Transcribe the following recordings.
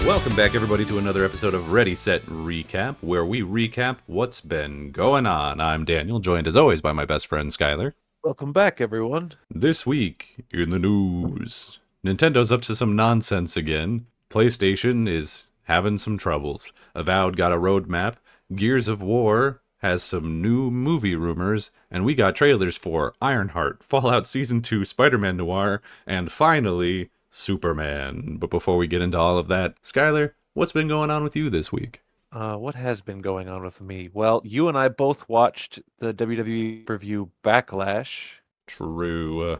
Welcome back, everybody, to another episode of Ready, Set, Recap, where we recap what's been going on. I'm Daniel, joined as always by my best friend, Skyler. Welcome back, everyone. This week, in the news, Nintendo's up to some nonsense again. PlayStation is having some troubles. Avowed got a roadmap. Gears of War has some new movie rumors. And we got trailers for Ironheart, Fallout Season 2, Spiderman Noir, and finally, Superman. But before we get into all of that, Skyler, what's been going on with you this week? What has been going on with me? Well, you and I both watched the WWE review Backlash, True.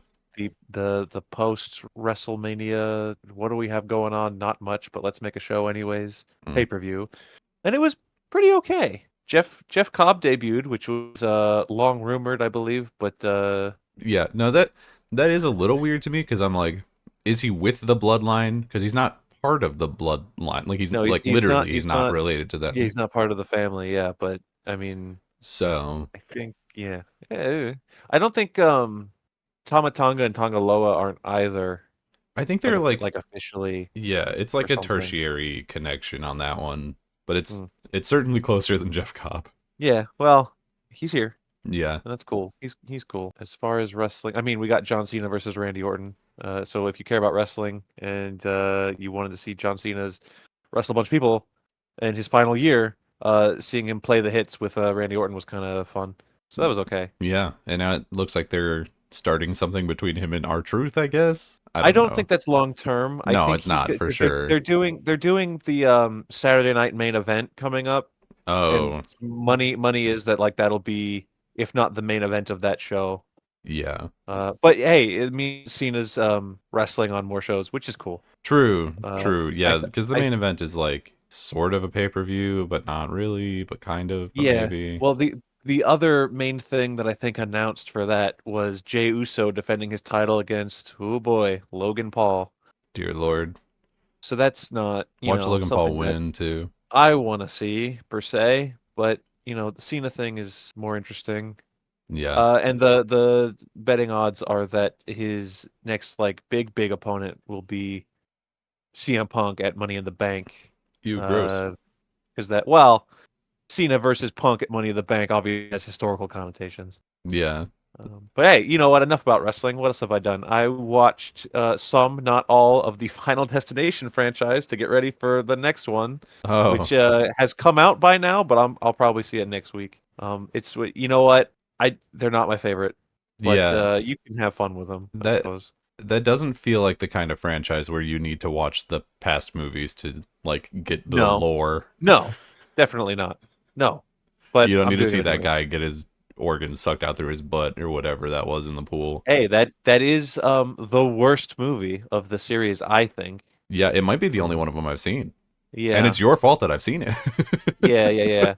the post WrestleMania. What do we have going on? Not much, but let's make a show anyways. Pay-per-view, and it was pretty okay. Jeff Cobb debuted, which was long rumored, I believe, but Yeah, no, that is a little weird to me because I'm like, is he with the bloodline? Because he's not part of the bloodline. Like he's no, like literally he's not related to them. yeah, he's not part of the family. Yeah, but I mean, So I think yeah. I don't think Tama Tonga and Tonga Loa aren't either I think they're like, like officially yeah, it's or like a something. tertiary connection on that one, but it's Mm. it's certainly closer than Jeff Cobb. Yeah, well, he's here. Yeah. And that's cool. He's cool. As far as wrestling, I mean, we got John Cena versus Randy Orton. So if you care about wrestling and you wanted to see John Cena's wrestle a bunch of people in his final year, seeing him play the hits with Randy Orton was kind of fun. So that was okay. Yeah, and now it looks like they're starting something between him and R-Truth, I guess. I I don't don't know. think that's long term. I No, think it's he's not good for because sure. they're doing the Saturday night main event coming up, and Oh, money is that like that'll be if not the main event of that show. yeah. But hey, it means Cena's wrestling on more shows, which is cool. True, Uh, true. I Yeah, th- because the I main th- event is like sort of a pay-per-view, but not really, but kind of, but yeah. maybe. Well, the other main thing that I think announced for that was Jey Uso defending his title against oh boy, Logan Paul. Dear Lord. So that's not Watch Logan Paul something that win too. I want to see per se, but the Cena thing is more interesting. Yeah. And the betting odds are that his next like big opponent will be CM Punk at Money in the Bank. You gross. Because that Cena versus Punk at Money in the Bank obviously has historical connotations. Yeah. But hey, you know what? Enough about wrestling. What else have I done? I watched some, not all, of the Final Destination franchise to get ready for the next one, which Oh, has come out by now, but I'll probably see it next week. You know what? They're not my favorite, but yeah. you can have fun with them, I That suppose. that doesn't feel like the kind of franchise where you need to watch the past movies to like get the No, lore. no, definitely not. No, but You don't I'm need to doing see it that guy anyways. get his organs sucked out through his butt or whatever that was in the pool. Hey, that is the worst movie of the series, I think. Yeah, it might be the only Um, one of them I've seen. And yeah, it's your fault that I've seen it. yeah.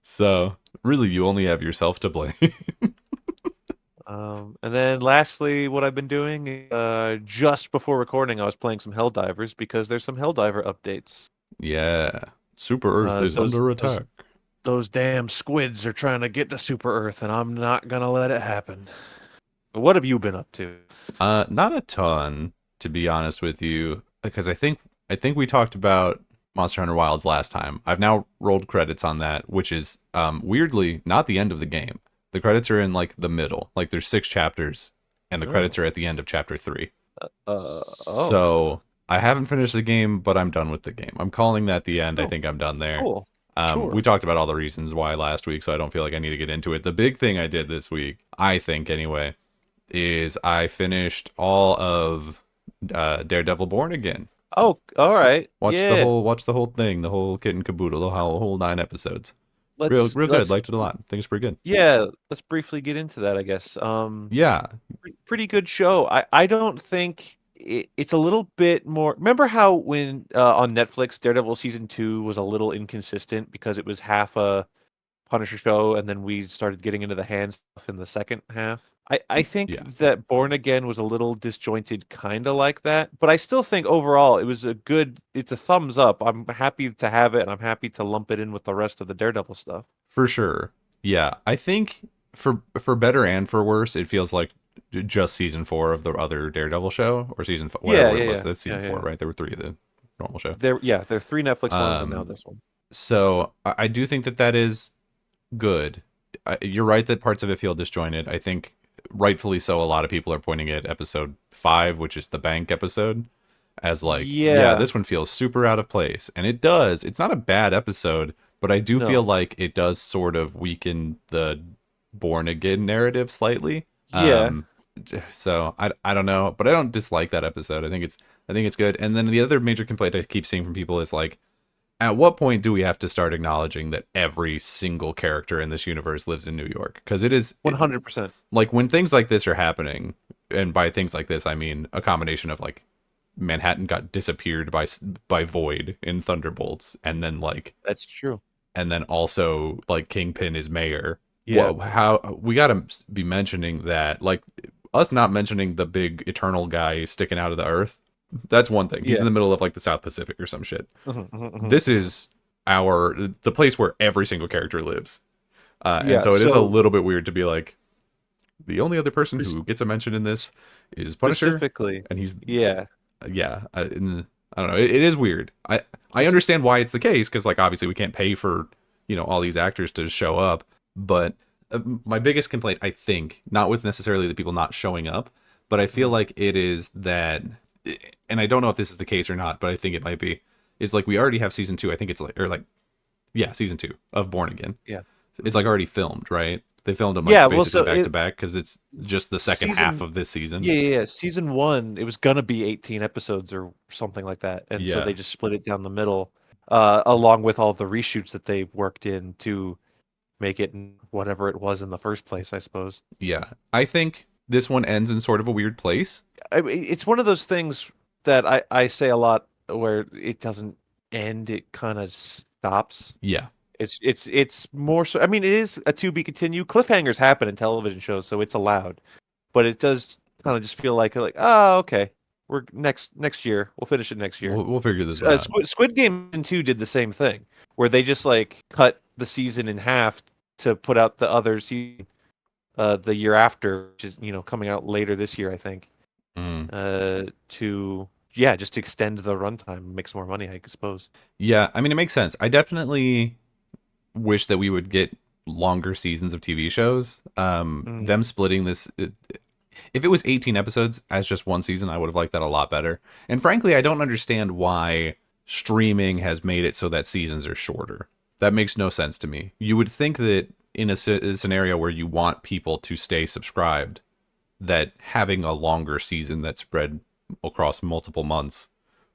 So, really, you only have yourself to blame. And then lastly, what I've been doing, just before recording, I was playing some Helldivers because there's some Helldiver updates. Yeah. Super Earth Uh, is those under those attack. those damn squids are trying to get to Super Earth, and I'm not gonna let it happen. What have you been up to? Not a ton, to be honest with you, because I think we talked about Monster Hunter Wilds last time. I've now rolled credits on that, which is weirdly not the end of the game. The credits are in like the middle. Like there's 6 chapters, and the credits Oh, are at the end of chapter 3. oh, So I haven't finished the game, but I'm done with the game. I'm calling that the end. I oh, think I'm done there. cool. We Sure. talked about all the reasons why last week, so I don't feel like I need to get into it. The big thing I did this week, I think anyway, is I finished all of Daredevil Born Again. Oh, all right. Yeah. Watch the whole thing, the whole kit and caboodle, the whole 9 episodes. Let's Real good. let's Liked it a lot. Think it's pretty good. yeah. Let's briefly get into that, I guess. Yeah. Pretty good show. I don't think it's a little bit more. Remember how when on Netflix Daredevil season 2 was a little inconsistent because it was half a Punisher show and then we started getting into the hand stuff in the second half. I think Yeah. that Born Again was a little disjointed, kind of like that, but I still think overall it's a thumbs up. I'm happy to have it, and I'm happy to lump it in with the rest of the Daredevil stuff. For sure. Yeah. I think for better and for worse, it feels like just season 4 of the other Daredevil show or season 5, Yeah, whatever it yeah, was. yeah, That's yeah, season 4, yeah. right? There were 3 of the normal show. There are 3 Netflix ones and now Um, this one. so I do think that that is good. You're right that parts of it feel disjointed. I think rightfully so. A lot of people are pointing at episode 5, which is the bank episode, as like, yeah, Yeah. this one feels super out of place, and it does. It's not a bad episode, but I do feel No. like it does sort of weaken the born again narrative slightly. Yeah. So I don't know, but I don't dislike that episode. I think it's good. And then the other major complaint I keep seeing from people is like, at what point do we have to start acknowledging that every single character in this universe lives in New York? Because it, 100%. like when things like this are happening, and by things like this I mean a combination of like Manhattan got disappeared by Void in Thunderbolts, and then like That's true. and then also like Kingpin is mayor. Yeah. How we got to be mentioning that, like us not mentioning the big eternal guy sticking out of the earth. That's one thing. He's in Yeah. the middle of like the South Pacific or some shit. Mhm, mhm, mhm. This is the place where every single character lives, and Yeah. so it is a So little bit weird to be like the only other person spe- who gets a mention in this is Punisher, specifically, and he's yeah. yeah. I don't know. It is weird. I understand why it's the case because like obviously we can't pay for all these actors to show up, but my biggest complaint I think not with necessarily the people not showing up, but I feel Mhm. like it is that, and I don't know if this is the case or not, but I think it might be. Is like we already have season 2. I think it's like or like yeah, season 2 of Born Again. Yeah. It's Mhm. like already filmed, right? They filmed them like Yeah, well, basically so back to back because it's just the second half season of this season. yeah, yeah, yeah. Season 1, it was gonna be 18 episodes or something like that, and so they Yeah, just split it down the middle, along with all the reshoots that they worked in to make it whatever it was in the first place, I suppose. yeah. I think this one ends in sort of a weird place. I mean, it's one of those things that I say a lot where it doesn't end, it kinda stops. Yeah, It's more so I mean, it is a to be continued. Cliffhangers happen in television shows, so it's allowed. But it does kind of just feel like, oh, okay, we're next year. We'll finish it next year. we'll figure this one out. Squid Game season 2 did the same thing, where they just like cut the season in half to put out the other season the year after, which is coming out later this year, I think. Mm. To yeah, just to extend the runtime, make some more money, I suppose. Yeah, I mean it makes sense. I definitely wish that we would get longer seasons of TV shows. Mm, Them splitting this, if it was 18 episodes as just one season, I would have liked that a lot better. And frankly, I don't understand why streaming has made it so that seasons are shorter. That makes no sense to me. You would think that in a scenario where you want people to stay subscribed, that having a longer season that spread across multiple months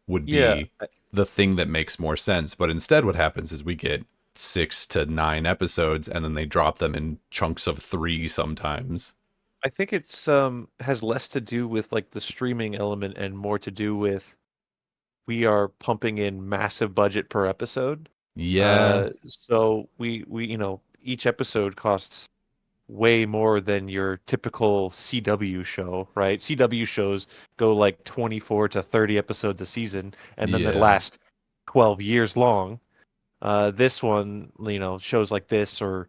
would yeah, be the thing that makes more sense. But instead, what happens is we get 6 to 9 episodes and then they drop them in chunks of 3 sometimes. I think it's has less to do with like the streaming element and more to do with we are pumping in massive budget per episode. Yeah, So we each episode costs way more than your typical CW show, right? CW shows go like 24 to 30 episodes a season, and then they yeah, last 12 years long. This one, shows like this or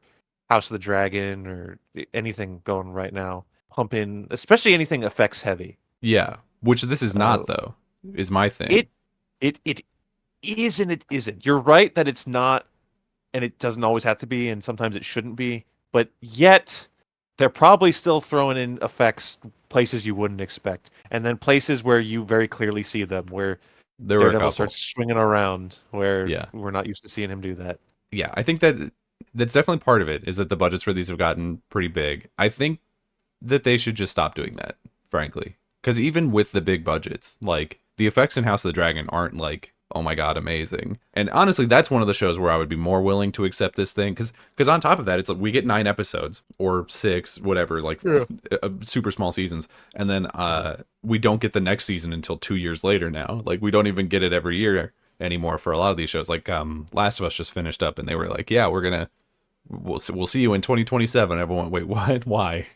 House of the Dragon or anything going right now, pump in, especially anything effects heavy. yeah. Which this is Uh, not, though, is my it thing. it is and it isn't. You're right that it's not, and it doesn't always have to be, and sometimes it shouldn't be. But yet, they're probably still throwing in effects places you wouldn't expect, and then places where you very clearly see them, where There were a Daredevil couple. starts swinging around, where Yeah. we're not used to seeing him do that. Yeah, I think that that's definitely part of it is that the budgets for these have gotten pretty big. I think that they should just stop doing that, frankly. Because even with the big budgets, like the effects in House of the Dragon aren't like, oh my god, amazing. And honestly, that's one of the shows where I would be more willing to accept this thing. Because on top of that, it's like we get 9 episodes or 6, whatever, like Yeah. super small seasons, and then we don't get the next season until 2 years later. Now, like we don't even get it every year anymore for a lot of these shows. Like Last of Us just finished up, and they were like, yeah, we'll see you in 2027. Everyone, wait, what? Why?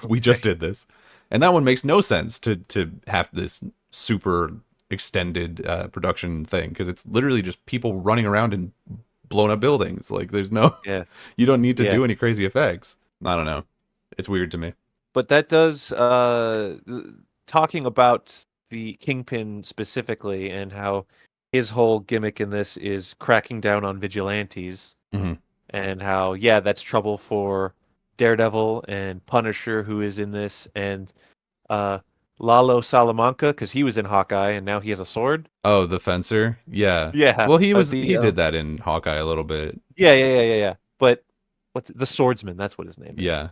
We just did this, and that one makes no sense to have this super extended production thing because it's literally just people running around in blown up buildings. Like there's no, Yeah, you don't need to yeah. do any crazy effects. I don't know. It's weird to me. But that does talking about the Kingpin specifically and how his whole gimmick in this is cracking down on vigilantes Hmm. and how, yeah, that's trouble for Daredevil and Punisher, who is in this, and uh, Lalo Salamanca, because he was in Hawkeye and now he has a sword. Oh, the fencer. Yeah. Yeah, Well, the he did that in Hawkeye a little bit. yeah. But what's the swordsman? That's what his name is. Yeah.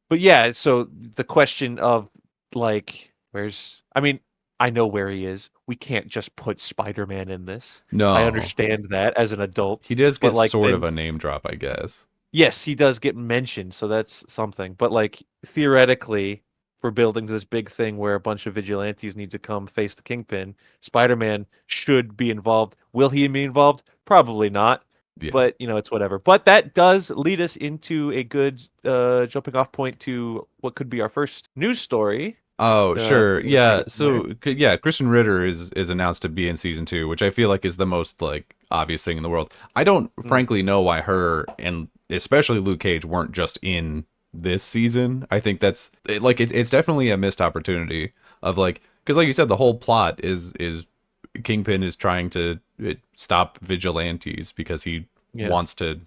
But yeah, so the question of like, I mean, I know where he is. We can't just put Spider-Man in this. I No, understand that as an adult, he does but get like sort of then a name drop, I guess. yes, he does get mentioned, so that's something. But like theoretically, for building this big thing where a bunch of vigilantes need to come face the Kingpin, Spider-Man should be involved. Will he be involved? Probably not. Yeah. But it's whatever. But that does lead us into a good jumping off point to what could be our first news story. Oh, sure. We're gonna Yeah. go from there. So, yeah, Christian Ritter is announced to be in season 2, which I feel like is the most like obvious thing in the world. I don't Mm, frankly know why her and especially Luke Cage weren't just in this season. I think it's definitely a missed opportunity of like because like you said, the whole plot is Kingpin is trying to stop vigilantes because he yeah. wants to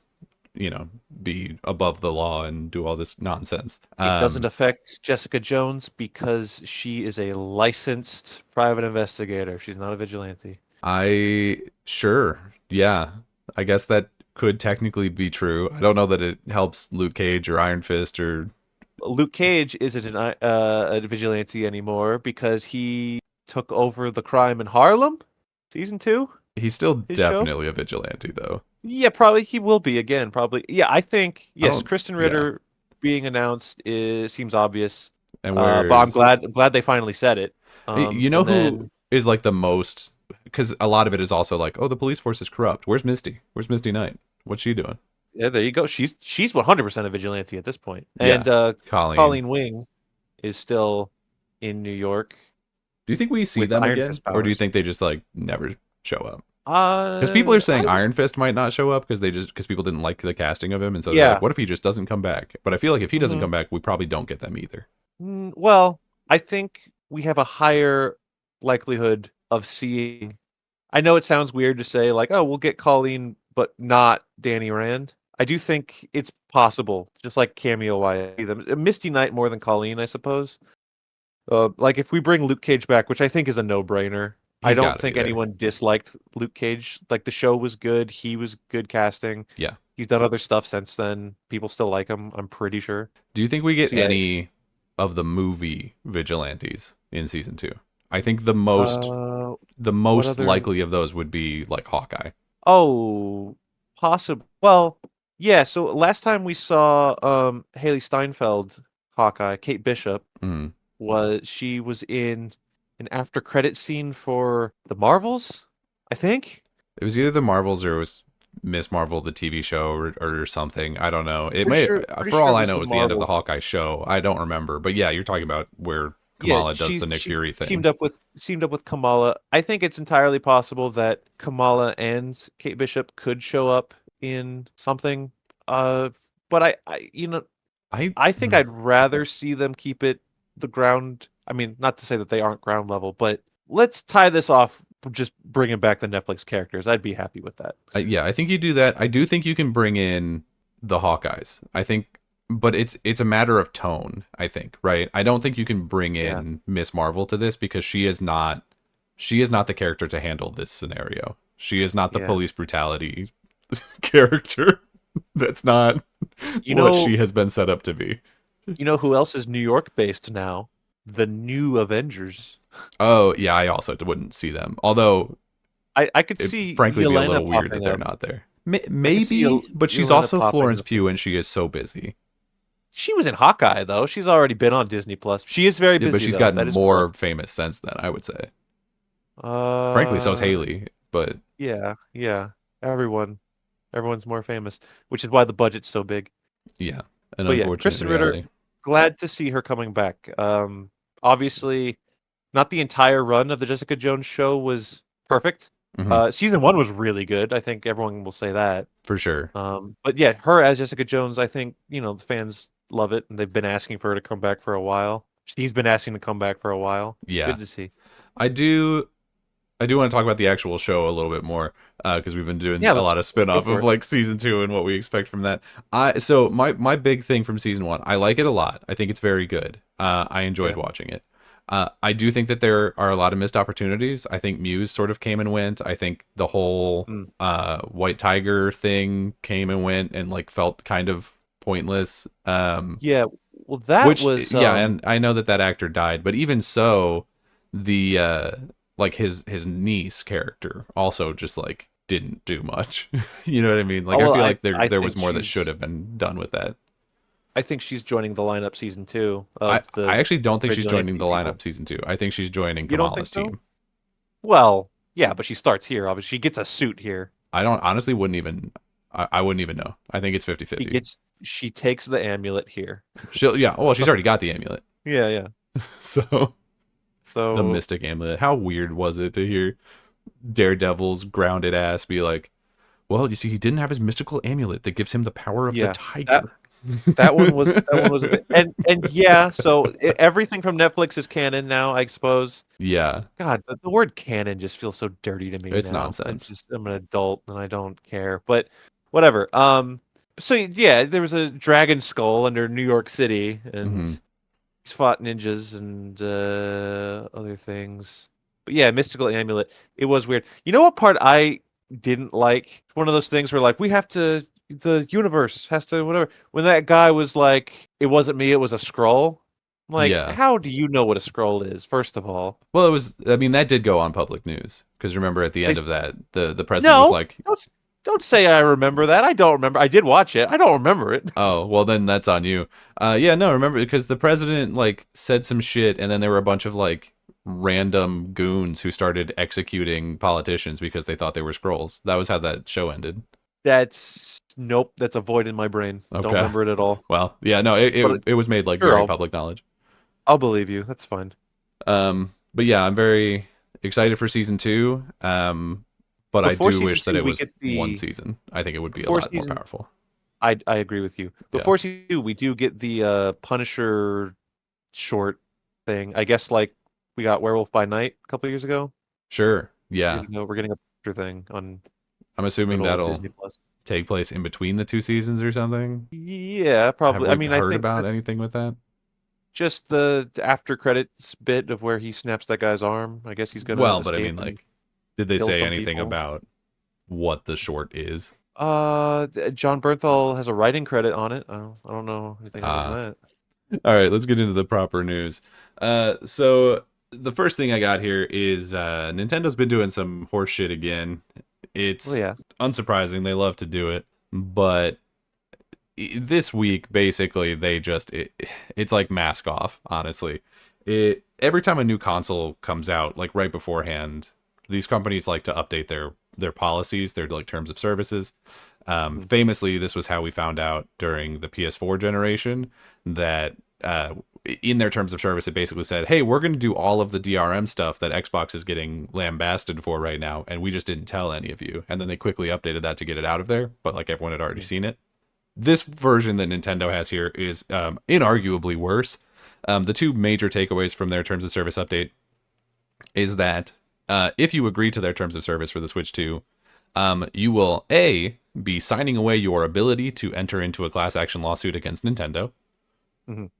be above the law and do all this nonsense. It doesn't affect Jessica Jones because she is a licensed private investigator. She's not a vigilante. I sure, yeah. I guess that could technically be true. I don't know that it helps Luke Cage or Iron Fist or Luke Cage isn't a vigilante anymore because he took over the crime in Harlem, season 2, he's still his show. definitely a vigilante though. Yeah, probably he will be again. Probably, yeah. I think I yes. don't Kristen yeah. Ritter being announced seems obvious, And but I'm where's glad they finally said it. you know And who then is like the most because a lot of it is also like, oh, the police force is corrupt. Where's Misty? Where's Misty Knight? What's she doing? yeah, there you go. She's 100% a vigilante at this point. And Yeah, Colleen. Colleen Wing is still in New York Do you think we see with them Iron again? Fist Or do you powers. think they just like never show up? Because people are saying I Iron Fist might not show up because people didn't like the casting of him, and so they're like, yeah. what if he just doesn't come back? But I feel like if he doesn't hmm come back, we probably don't get them either. Well, I think we have a higher likelihood of seeing. I know it sounds weird to say like, oh, we'll get Colleen, but not Danny Rand. I do think it's possible, just like cameo wise. Misty Knight more than Colleen, I suppose. Like if we bring Luke Cage back, which I think is a no-brainer. I He's got don't to be think there. anyone disliked Luke Cage. Like the show was good, he was good casting. Yeah. He's done other stuff since then. People still like him, I'm pretty sure. Do you think we get So yeah, any of the movie vigilantes in season 2? I think the uh, what most other? likely of those would be like Hawkeye. Oh, possible. Well, yeah. So last time we saw Haley Steinfeld, Hawkeye, Kate Bishop Mm. she was in an after credit scene for the Marvels, I think. It was either the Marvels or it was Miss Marvel, the TV show, or something. I don't know. It may, Pretty for sure all it I was know, it the was the end of the Marvels. Hawkeye show. I don't remember, but yeah, you're talking about where Yeah, Kamala does the Nick she Fury thing. teamed up with Kamala. I think it's entirely possible that Kamala and Kate Bishop could show up in something. Uh, but I I think I'd rather see them keep it the ground. I mean, not to say that they aren't ground level, but let's tie this off just bringing back the Netflix characters. I'd be happy with that. yeah, I think you do that. I do think you can bring in the Hawkeyes. I think, but it's a matter of tone. I think, right? I don't think you can bring Yeah, in Miss Marvel to this because she is not the character to handle this scenario. She is not the yeah. police brutality character. That's not You what know, she has been set up to be. you know who else is New York based now? The new Avengers. Oh, yeah, I also wouldn't see them. Although I could it see frankly be a Yelena little weird that popping they're up. not there. I could see Maybe, but she's Yelena also popping Florence up. Pugh and she is so busy. She was in Hawkeye though. She's already been on Disney Plus. She is very Yeah, but busy she's though. gotten That is cool. more famous since then, I would say. Frankly, so is Uh, Haley, but yeah. Everyone, everyone's more famous, which is why the budget's so big. yeah, an But yeah, unfortunate Kristen Ritter, reality. glad to see her coming back. Obviously, not the entire run of the Jessica Jones show was perfect. Hmm. Season 1 was really good. I think everyone will say that. For sure. But yeah, her as Jessica Jones, I think, the fans love it and they've been asking for her to come back for a while. She's been asking to come back for a while. Yeah. Good to see. I do I do want to talk about the actual show a little bit more because we've been doing Yeah, a let's lot of go spin-off for of it. like season 2 and what we expect from that. So my big thing from season 1, I like it a lot. I think it's very good. I enjoyed Yeah. watching it. I do think that there are a lot of missed opportunities. I think Muse sort of came and went. I think the whole Mm. White Tiger thing came and went and like felt kind of pointless. Yeah. Well, that Which was yeah, and I know that that actor died, but even so, the like his niece character also just like didn't do much. You know what I mean? Like oh I well, feel like I there was think more that should have been done with that. she's joining the lineup season 2 I of I the actually don't think she's original joining the AT people. lineup season 2. I think she's joining You don't think Kamala's so? team. Well, yeah, but she starts here. Obviously, she gets a suit here. I don't honestly wouldn't even I wouldn't even know. I think it's 50 She 50. gets she takes the amulet here. She'll yeah, well she's already got the amulet. Yeah, yeah. So the So mystic amulet. How weird was it to hear Daredevil's grounded ass be like, well, you see, he didn't have his mystical amulet that gives him the power of the yeah, that tiger. that one was a bit, and yeah. So everything from Netflix is canon now, I suppose. Yeah, God, the word canon just feels so dirty to me it's now. nonsense. I'm an adult and I don't care, but whatever. So yeah, there was a dragon skull under New York City, and Hmm. he's fought ninjas and other things. But yeah, mystical amulet. It was weird. You know what part I didn't like? One of those things where like the universe has to whatever. When that guy was like, it wasn't me, it was a scroll. I'm like, Yeah. how do you know what a scroll is? First of all, Well, it was. I mean, that did go on public news because remember at the they end of that, the president was no, like, don't say I remember that. I don't remember. I did watch it. I don't remember it. "Oh, well, then that's on you." Yeah, no, remember because the president like said some shit, and then there were a bunch of like random goons who started executing politicians because they thought they were scrolls. That was how that show ended. That's nope. That's a void in my brain. Don't Okay. remember it at all. Well, yeah, no, it But it, it was made like sure, very I'll public knowledge. I'll believe you. That's fine. But yeah, I'm very excited for season 2. But I Before do season wish that two, it we was get one the season. I think it would be a before lot more season. powerful. I agree with you. Yeah. Before season 2, we do get the Punisher short thing. I guess like we got Werewolf by Night a couple years ago. Sure. Yeah. We're getting a Punisher thing on I'm assuming good old that'll Disney Plus. take place in between the 2 seasons or something. Yeah, Have probably. I we mean, I heard think about that's anything with that? just the after credits bit of where he snaps that guy's arm. I guess he's gonna Well, but I mean, escape and like, did they kill say some anything people. about what the short is? John Bernthal has a writing credit on it. I don't know anything other than Uh, that. all right, let's get into the proper news. So the first thing I got here is Nintendo's been doing some horse shit again. Well, It's yeah. unsurprising; they love to do it, but this week basically it's like mask off. Honestly, it every time a new console comes out, like right beforehand, these companies like to update their policies, their like terms of services. Mhm. Famously, this was how we found out during the PS4 generation that in their terms of service, it basically said, "Hey, we're going to do all of the DRM stuff that Xbox is getting lambasted for right now, and we just didn't tell any of you." And then they quickly updated that to get it out of there, but like everyone had already Mhm. seen it. This version that Nintendo has here is inarguably worse. The two major takeaways from their terms of service update is that if you agree to their terms of service for the Switch 2, you will A, be signing away your ability to enter into a class action lawsuit against Nintendo, Mhm.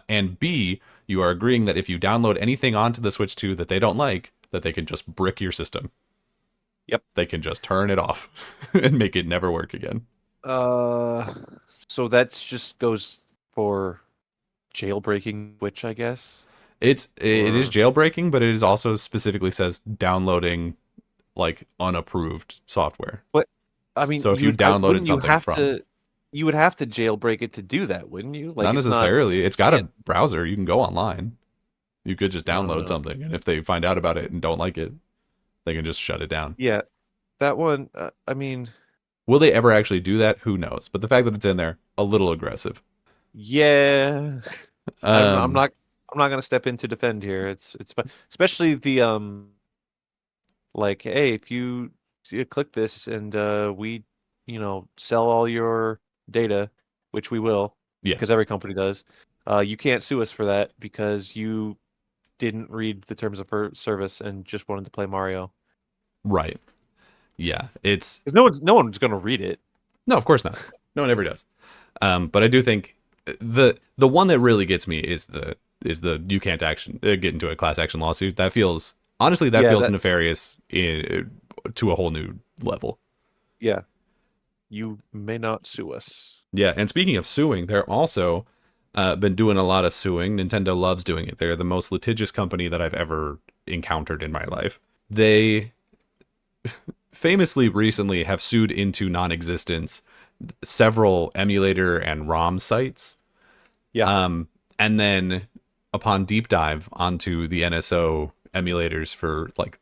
and B, you are agreeing that if you download anything onto the Switch 2 that they don't like, that they can just brick your system. Yep. They can just turn it off and make it never work again. Uh, so that's just goes for jailbreaking, which I guess, It is or jailbreaking, but it is also specifically says downloading like unapproved software. but I mean, So if you downloaded wouldn't you something have from, you would have to jailbreak it to do that, wouldn't you? Like not it's not necessarily, it's you got a can't. browser, you can go online. You could just I don't download know. something, and if they find out about it and don't like it, they can just shut it down. Yeah, that one. I mean, Will they ever actually do that? Who knows? But the fact that it's in there, a little aggressive. yeah. I'm Um, not. I'm not gonna step in to defend here. Especially the like, hey, if you click this and we, sell all your data, which we will, yeah, because every company does, you can't sue us for that because you didn't read the terms of service and just wanted to play Mario. Right. Yeah. It's Because no one's gonna read it. no, of course not. No one ever does. But I do think the one that really gets me is the you can't get into a class action lawsuit. That feels honestly that Yeah, feels that nefarious to a whole new level. yeah. You may not sue us. Yeah, and speaking of suing, they're also been doing a lot of suing. Nintendo loves doing it. They're the most litigious company that I've ever encountered in my life. They famously recently have sued into non-existence several emulator and ROM sites. Yeah. And then upon deep dive onto the NSO emulators for like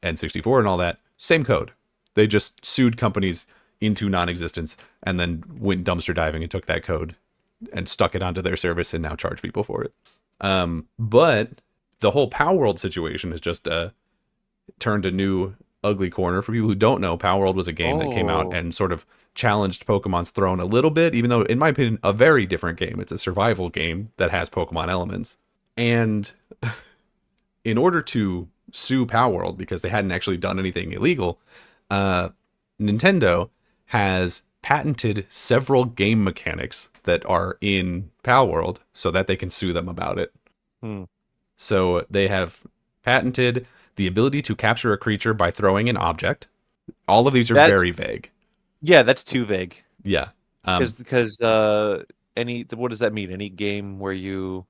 N64 and all that, same code. They just sued companies into non-existence and then went dumpster diving and took that code and stuck it onto their service and now charge people for it. But the whole Power World situation has just turned a new ugly corner. For people who don't know, Power World was a game that came out Oh. and sort of challenged Pokemon's throne a little bit, even though, in my opinion, a very different game. It's a survival game that has Pokemon elements. And in order to sue Power World, because they hadn't actually done anything illegal, Nintendo has patented several game mechanics that are in Power World so that they can sue them about it. Hmm. So they have patented the ability to capture a creature by throwing an object. All of these are That very vague. yeah, that's too vague. Yeah. Because any what does that mean? Any game where you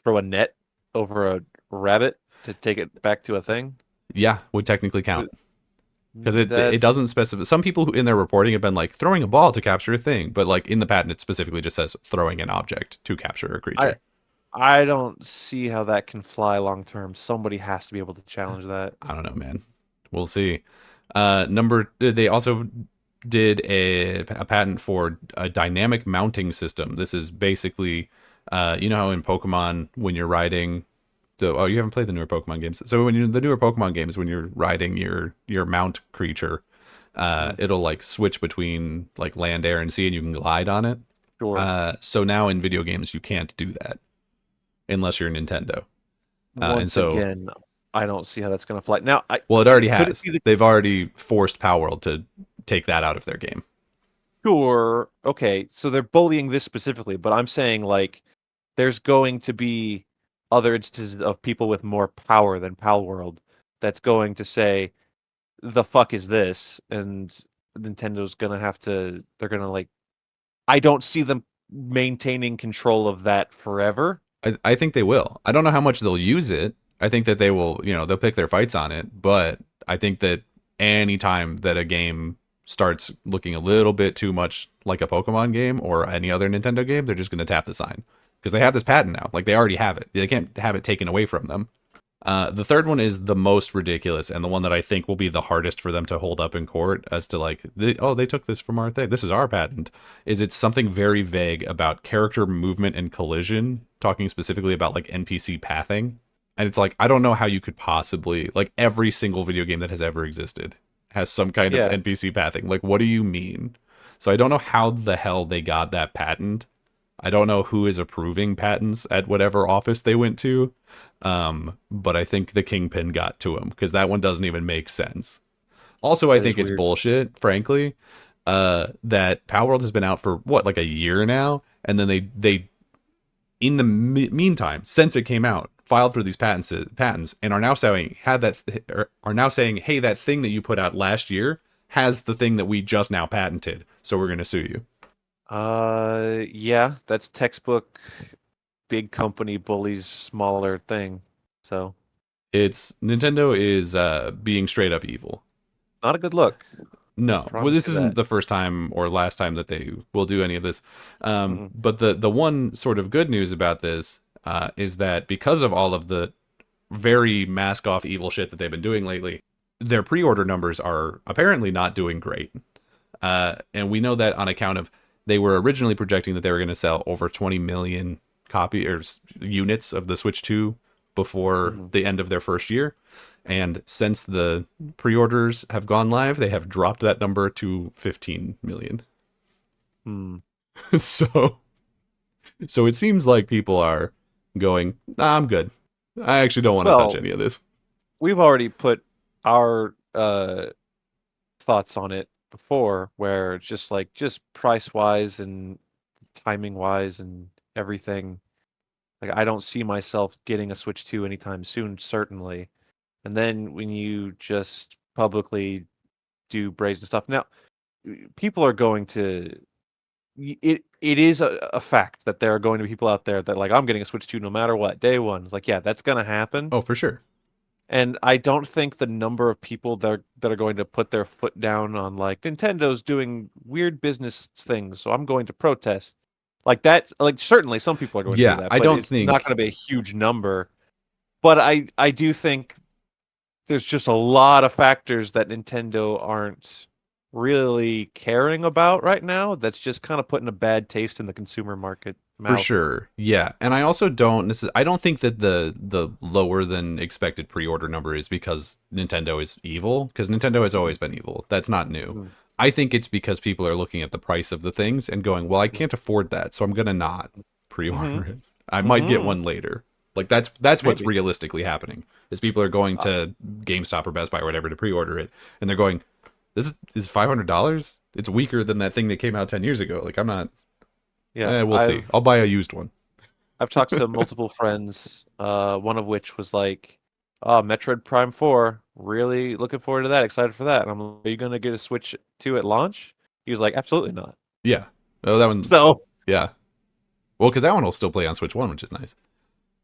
throw a net over a rabbit to take it back to a thing? Yeah, would technically count. Because it That's doesn't specify. Some people who in their reporting have been like throwing a ball to capture a thing, but like in the patent, it specifically just says throwing an object to capture a I creature. I don't see how that can fly long term. Somebody has to be able to challenge that. I don't know, man. We'll see. They also did a patent for a dynamic mounting system. This is basically, you know how in Pokemon when you're riding you haven't played the newer Pokemon games. So when you're the newer Pokemon games, when you're riding your mount creature, Mm, it'll like switch between like land, air, and sea, and you can glide on it. sure. So now in video games, you can't do that unless you're Nintendo. And Once so, again, I don't see how that's gonna fly. Now, well, it already could it has. be the They've already forced Power World to take that out of their game. sure? Okay, so they're bullying this specifically, but I'm saying like there's going to be other instances of people with more power than Pal World that's going to say, "The fuck is this?" And Nintendo's gonna have to. They're gonna like. I don't see them maintaining control of that forever. I think they will. I don't know how much they'll use it. I think that they will, they'll pick their fights on it. But I think that any time that a game starts looking a little bit too much like a Pokemon game or any other Nintendo game, they're just going to tap the sign because they have this patent now. Like they already have it. They can't have it taken away from them. The third one is the most ridiculous and the one that I think will be the hardest for them to hold up in court as to like, they took this from our thing. This is our patent. Is it's something very vague about character movement and collision, talking specifically about like NPC pathing. And it's like, I don't know how you could possibly, like every single video game that has ever existed has some kind of Yeah, NPC pathing. Like, what do you mean? So I don't know how the hell they got that patent. I don't know who is approving patents at whatever office they went to. But I think the Kingpin got to him because that one doesn't even make sense. Also, I that is think it's weird. bullshit, frankly, that Power World has been out for what, like a year now, and then they in the meantime, since it came out, filed for these patents, and are now saying hey, that thing that you put out last year has the thing that we just now patented, so we're gonna sue you. Yeah, that's textbook big company bullies smaller thing. So It's Nintendo is being straight up evil. not a good look. No, well, Promise this you that. isn't the first time or last time that they will do any of this. Mm-mm. But the one sort of good news about this is that because of all of the very mask off evil shit that they've been doing lately, their pre-order numbers are apparently not doing great. And we know that on account of they were originally projecting that they were going to sell over 20 million copy or units of the Switch 2 before Mhm. the end of their first year. And since the pre-orders have gone live, they have dropped that number to 15 million. Hmm. so so it seems like people are going, I'm good. I actually don't want to touch Well, any of this. we've already put our thoughts on it before, where it's just like just price wise and timing wise and everything. Like I don't see myself getting a Switch 2 anytime soon, certainly. And then when you just publicly do brazen stuff, now people are going to it is a fact that there are going to be people out there that like I'm getting a Switch 2 no matter what, day one. It's like, yeah, that's gonna happen. Oh, for sure. And I don't think the number of people that are going to put their foot down on like Nintendo's doing weird business things, so I'm going to protest. Like that's like certainly some people are going to do Yeah, that, I but don't it's not going think to be a huge number. But I do think there's just a lot of factors that Nintendo aren't really caring about right now. That's just kind of putting a bad taste in the consumer market for mouth. sure. Yeah, and I also I don't think that the lower than expected pre-order number is because Nintendo is evil, because Nintendo has always been evil. That's not new. Mhm. I think it's because people are looking at the price of the things and going, "Well, I can't afford that, so I'm gonna not Mhm. pre-order it. I might get Mhm. one later." Like that's what's Maybe. realistically happening. Is people are going Uh, to GameStop or Best Buy or whatever to pre-order it, and they're going, "This is $500. It's weaker than that thing that came out 10 years ago. Like I'm not. yeah, We'll see. I'll buy a used one." I've talked to multiple friends, one of which was like, "Oh, Metroid Prime 4, really looking forward to that, excited for that." And I'm like, "Are you gonna get a Switch 2 at launch?" He was like, "Absolutely not." Yeah. Oh, that one. So, Yeah. Well, because that one will still play on Switch One, which is nice.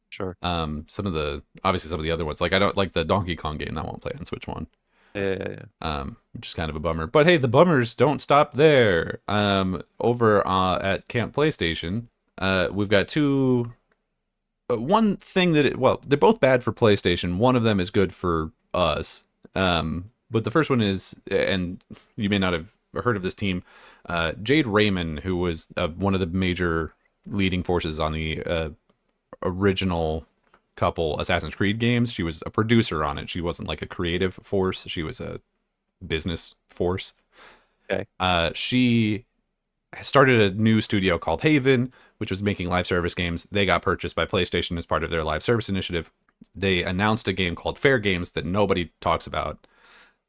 sure. Obviously some of the other ones, like I don't like the Donkey Kong game that won't play on Switch One. Yeah, yeah, yeah. Which is kind of a bummer. But hey, the bummers don't stop there. Over at Camp PlayStation, we've got two. One thing well, they're both bad for PlayStation. One of them is good for us. But the first one is, and you may not have heard of this team, Jade Raymond, who was one of the major leading forces on the original couple Assassin's Creed games. She was a producer on it. She wasn't like a creative force. She was a business force. Okay. She started a new studio called Haven, which was making live service games. They got purchased by PlayStation as part of their live service initiative. They announced a game called Fair Games that nobody talks about.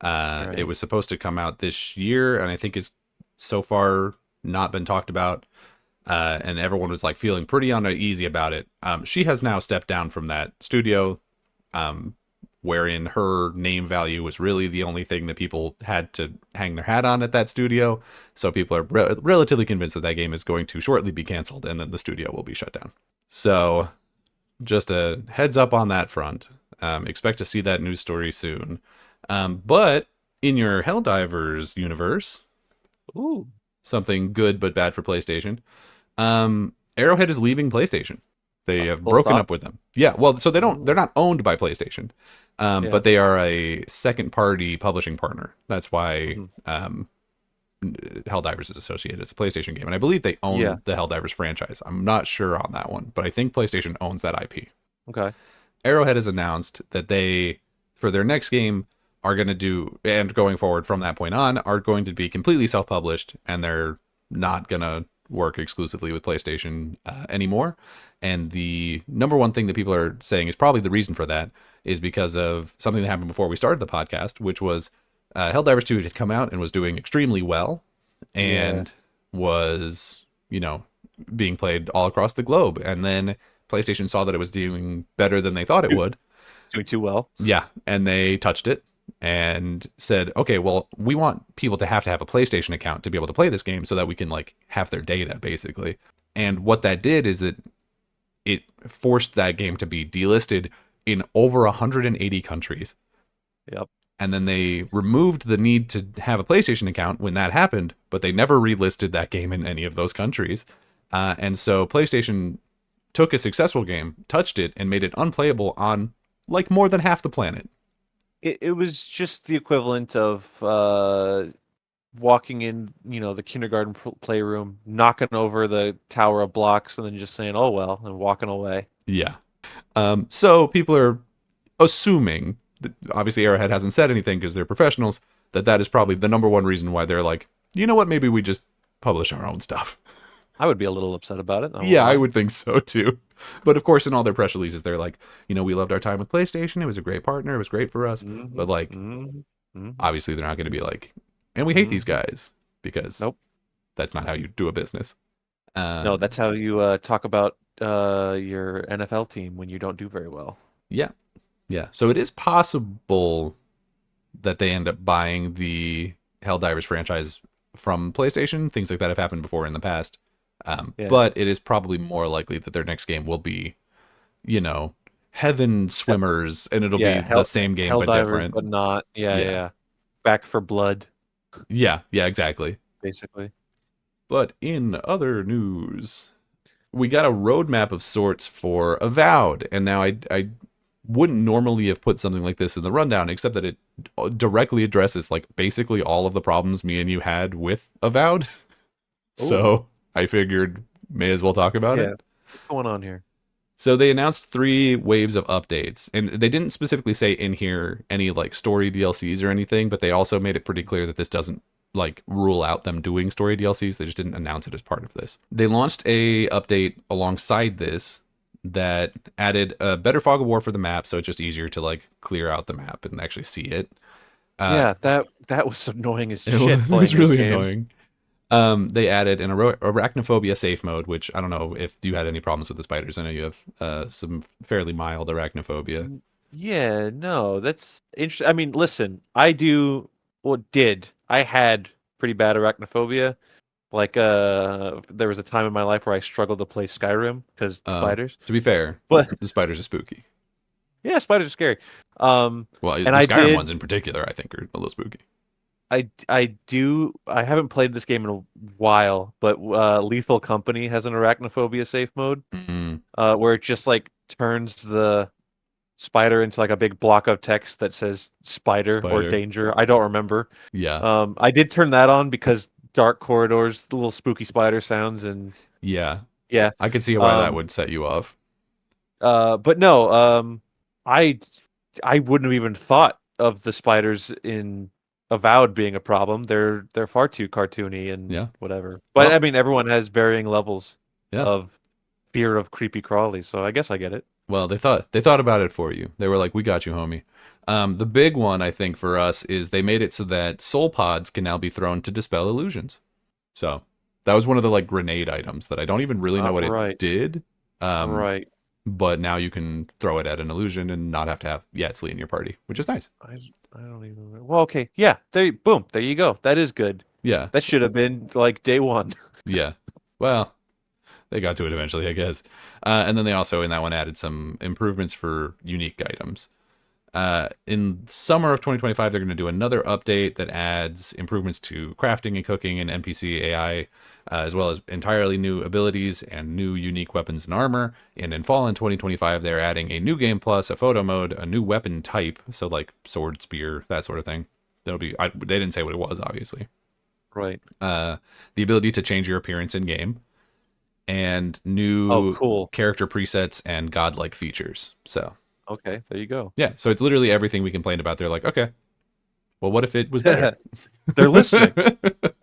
All It right. was supposed to come out this year, and I think is so far not been talked about. And everyone was like feeling pretty uneasy about it. She has now stepped down from that studio, um, wherein her name value was really the only thing that people had to hang their hat on at that studio. So people are relatively convinced that that game is going to shortly be canceled and then the studio will be shut down. So just a heads up on that front. Expect to see that news story soon. But in your Helldivers universe, Ooh. something good but bad for PlayStation. Arrowhead is leaving PlayStation. They have Full broken stop. up with them. Yeah, well, so they're Ooh. not owned by PlayStation, Yeah. but they are a second party publishing partner. That's why Mhm. Helldivers is associated. It's a PlayStation game, and I believe they Yeah. own the Helldivers franchise. I'm not sure on that one, but I think PlayStation owns that IP. Okay. Arrowhead has announced that they, for their next game, are going to do, and going forward from that point on, are going to be completely self published, and they're not going to work exclusively with PlayStation anymore. And the number one thing that people are saying is probably the reason for that is because of something that happened before we started the podcast, which was Helldivers 2 had come out and was doing extremely well Yeah. and was, being played all across the globe. And then PlayStation saw that it was doing better than they thought it Do- would. Doing too well. Yeah, and they touched it and said, "Okay, well, we want people to have a PlayStation account to be able to play this game so that we can like have their data basically." And what that did is that it forced that game to be delisted in over 180 countries. Yep. And then they removed the need to have a PlayStation account when that happened, but they never relisted that game in any of those countries. And so PlayStation took a successful game, touched it, and made it unplayable on like more than half the planet. It was just the equivalent of walking in, the kindergarten playroom, knocking over the tower of blocks, and then just saying, "Oh well," and walking away. Yeah. So people are assuming, that obviously Arrowhead hasn't said anything because they're professionals, that is probably the number one reason why they're like, you know what, maybe we just publish our own stuff. I would be a little upset about it. I won't Yeah, I lie. would think so too. But of course, in all their press releases, they're like, we loved our time with PlayStation. It was a great partner. It was great for us. Mm-hmm. But like, Mm-hmm. Mm-hmm. obviously, they're not going to be like, and we hate these Mm-hmm. guys because Nope. that's not how you do a business. No, that's Um, how you talk about your NFL team when you don't do very well. yeah, yeah. So it is possible that they end up buying the Helldivers franchise from PlayStation. Things like that have happened before in the past. Yeah. But it is probably more likely that their next game will be, you know, Heaven Swimmers, and it'll be Yeah, the same game but Helldivers, different. but not. Yeah, Yeah, yeah. Back for Blood, yeah, exactly. basically. But in other news, we got a roadmap of sorts for Avowed, and now I wouldn't normally have put something like this in the rundown, except that it directly addresses like basically all of the problems me and you had with Avowed. Oh, So I figured may as well talk about yeah. it. What's going on here? So they announced 3 waves of updates, and they didn't specifically say in here any like story DLCs or anything, but they also made it pretty clear that this doesn't like rule out them doing story DLCs. They just didn't announce it as part of this. They launched a update alongside this that added a better fog of war for the map, so it's just easier to like clear out the map and actually see it. Uh, Yeah, that was annoying as it shit was, it was playing this really game. annoying. They added an arachnophobia safe mode, which I don't know if you had any problems with the spiders. I know you have some fairly mild arachnophobia. Yeah, no, that's interesting. I mean, listen, I do, well, did. I had pretty bad arachnophobia. Like, there was a time in my life where I struggled to play Skyrim because spiders. To be fair, But the spiders are spooky. yeah, spiders are scary. Um, Well, and the I Skyrim ones did, in particular, I think, are a little spooky. I haven't played this game in a while, but Lethal Company has an arachnophobia safe mode, Mm, where it just like turns the spider into like a big block of text that says spider or spider. danger. I don't remember. Yeah, I did turn that on because dark corridors, the little spooky spider sounds, and yeah. yeah. I could see why that Um, would set you off. but no, I I wouldn't have even thought of the spiders in Avowed being a problem. They're far too cartoony and Yeah. whatever. But I Well, mean, everyone has varying levels yeah. of fear of creepy crawlies, so I guess I get it. Well, they thought about it for you. They were like, "We got you, homie." The big one I think for us is they made it so that soul pods can now be thrown to dispel illusions. So that was one of the like grenade items that I don't even really know what it Right, did. Um, right. but now you can throw it at an illusion and not have to have Yatzli in your party, which is nice. I don't even remember. Well, okay, yeah. Boom. There you go. That is good. Yeah, That should have been like day one. yeah. Well, they got to it eventually, I guess. And then they also in that one added some improvements for unique items. In summer of 2025, they're going to do another update that adds improvements to crafting and cooking and NPC AI, as well as entirely new abilities and new unique weapons and armor. And in fall in 2025, they're adding a new game plus, a photo mode, a new weapon type, so like sword, spear, that sort of thing. They didn't say what it was, obviously. Right. The ability to change your appearance in game, and Oh, new cool. character presets and godlike features. So Okay, there you go. yeah, so it's literally everything we complained about. They're like, okay, well, what if it was better? They're listening.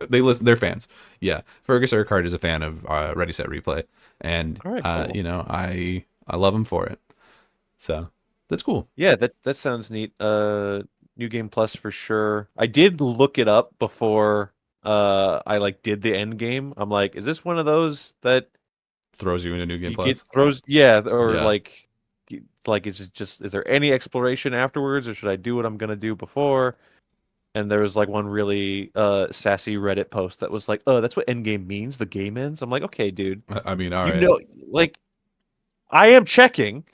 They listen. They're fans. Yeah, Fergus Urquhart is a fan of Ready Set Replay, and All right, cool. I love him for it. So that's cool. Yeah, that sounds neat. New Game Plus for sure. I did look it up before I like did the end game. I'm like, is this one of those that Throws you into New Game you get Plus. throws? Yeah, or Yeah, like is there any exploration afterwards, or should I do what I'm gonna do before? And there was like one really sassy Reddit post that was like, "Oh, that's what endgame means. The game ends." I'm like, "Okay, dude, I mean, all you right. know, like I am checking.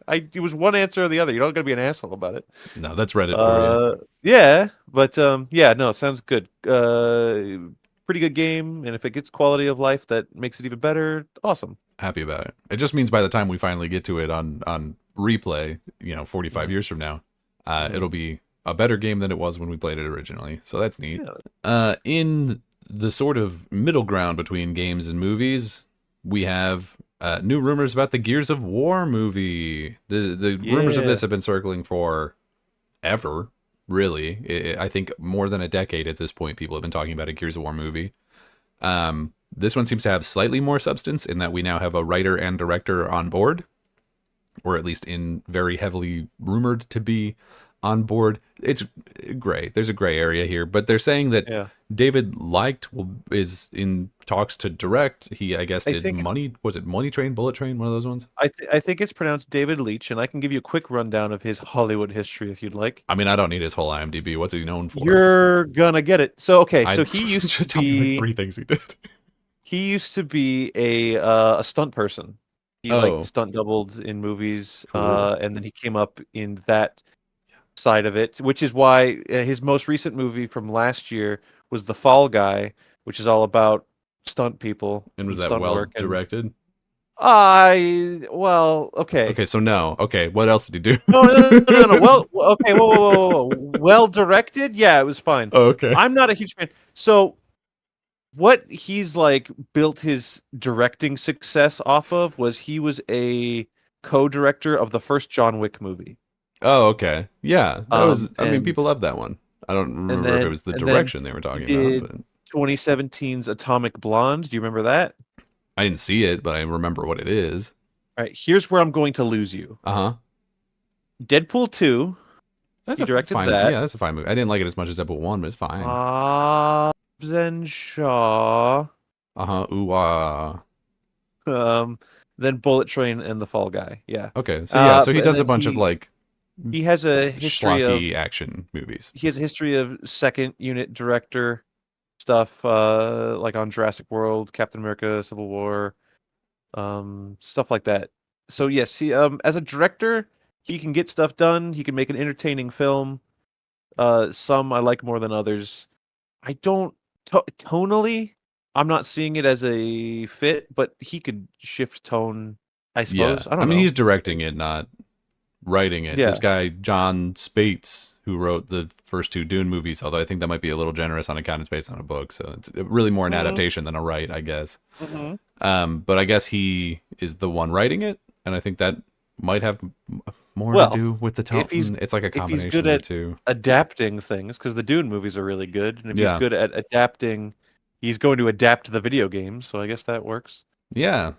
It was one answer or the other. You're not gonna be an asshole about it." No, that's Reddit for you. Yeah, but yeah, no, sounds good. Pretty good game, and if it gets quality of life that makes it even better, awesome. Happy about it. It just means by the time we finally get to it on replay, 45 Mhm, years from now, it'll mhm. be a better game than it was when we played it originally. So that's neat. Yeah, In the sort of middle ground between games and movies, we have new rumors about the Gears of War movie. The rumors of yeah, this have been circling for ever, really. I think more than a decade at this point, people have been talking about a Gears of War movie. This one seems to have slightly more substance in that we now have a writer and director on board, or at least in very heavily rumored to be on board. It's gray. There's a gray area here, but they're saying that Yeah. David is in talks to direct. He, I guess, I did think it's Money. Was it Money Train, Bullet Train? One of those ones. I think it's pronounced David Leitch, and I can give you a quick rundown of his Hollywood history if you'd like. I mean, I don't need his whole IMDb. What's he known for? You're gonna get it. So okay, I so he used to just tell me like be 3 things he did. a stunt person. He like Oh, stunt doubled in movies, cool. and then he came up in that side of it, which is why his most recent movie from last year was The Fall Guy, which is all about stunt people And was and that stunt well work. And directed? well, okay. Okay, so no. Okay, what else did he do? No, no, no, no, no. Well, okay, whoa. Well directed? Yeah, it was fine. Oh, okay. I'm not a huge fan. So what he's like built his directing success off of was he was a co-director of the first John Wick movie. Oh, okay. Yeah, that was. I mean, And people love that one. I don't and remember if it then was the and then direction they were he talking about, did but 2017's Atomic Blonde. Do you remember that? I didn't see it, but I remember what it is. All right, here's where I'm going to lose you. Uh huh. Deadpool 2, That's he a directed fine. that. Yeah, that's a fine movie. I didn't like it as much as Deadpool 1, but it's fine. Hobbs and Shaw. Uh huh. Ooh ah. Um, then Bullet Train and The Fall Guy. Yeah. Okay, so yeah, so he And does a then bunch of like he has a history of schlocky action movies. second unit director stuff, like on Jurassic World, Captain America, Civil War, stuff like that. So yes, he as a director, he can get stuff done. He can make an entertaining film. Some I like more than others. I don't tonally. I'm not seeing it as a fit, but he could shift tone. I Yeah, suppose. I I don't mean know. he's directing it, not writing it. This Yeah. guy John Spates, who wrote the first 2 Dune movies, although I think that might be a little generous on account it's based on a book, so it's really more an Mm-hmm. adaptation than a write, I guess. Mm-hmm. But I guess he is the one writing it, and I think that might have more to Well, do with the if he's tone. It's like a if he's combination good of the at two. adapting things, because the Dune movies are really good, and if he's Yeah, good at adapting, he's going to adapt the video games. So I guess that works. yeah.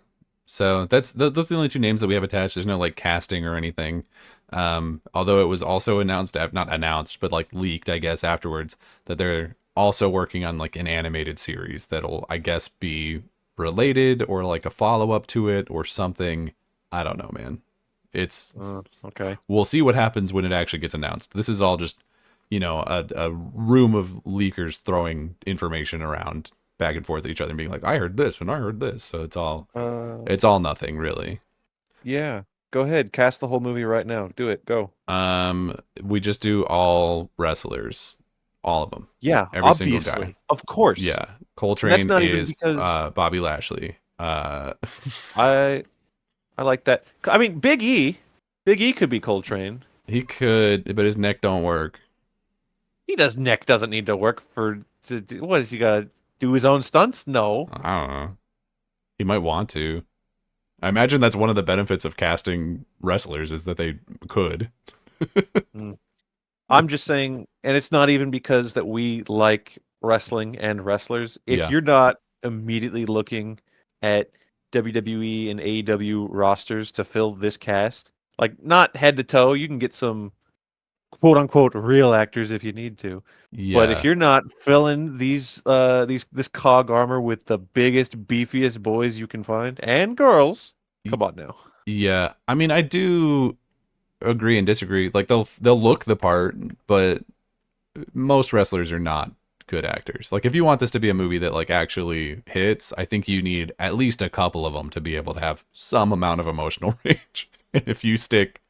So those are the only 2 names that we have attached. There's no like casting or anything. Although it was also announced, not announced, but like leaked, I guess afterwards, that they're also working on like an animated series that'll, I guess, be related or like a follow up to it or something. I don't know, man. It's Okay. We'll see what happens when it actually gets announced. This is all just, a room of leakers throwing information around back and forth at each other and being like, I heard this and I heard this. So Uh, it's all nothing really. yeah. Go ahead, cast the whole movie right now. Do it. Go. We just do all wrestlers, all of them, Yeah, every single guy. obviously, of course, Yeah, and that's Coltrane not even is because Bobby Lashley. I I like that. I mean, Big E could be Coltrane. He could, but his neck don't work. Neck doesn't need to work for to do, what is he gotta do his own stunts? No. I don't know. He might want to. I imagine that's one of the benefits of casting wrestlers is that they could. Mm. I'm just saying, and it's not even because that we like wrestling and wrestlers. If Yeah. you're not immediately looking at WWE and AEW rosters to fill this cast, like not head to toe, you can get some quote unquote real actors if you need to. But if Yeah. you're not filling this cog armor with the biggest, beefiest boys you can find and girls, Y- come on now. Yeah. I mean, I do agree and disagree. Like they'll look the part, but most wrestlers are not good actors. Like if you want this to be a movie that like actually hits, I think you need at least a couple of them to be able to have some amount of emotional range. And if you stick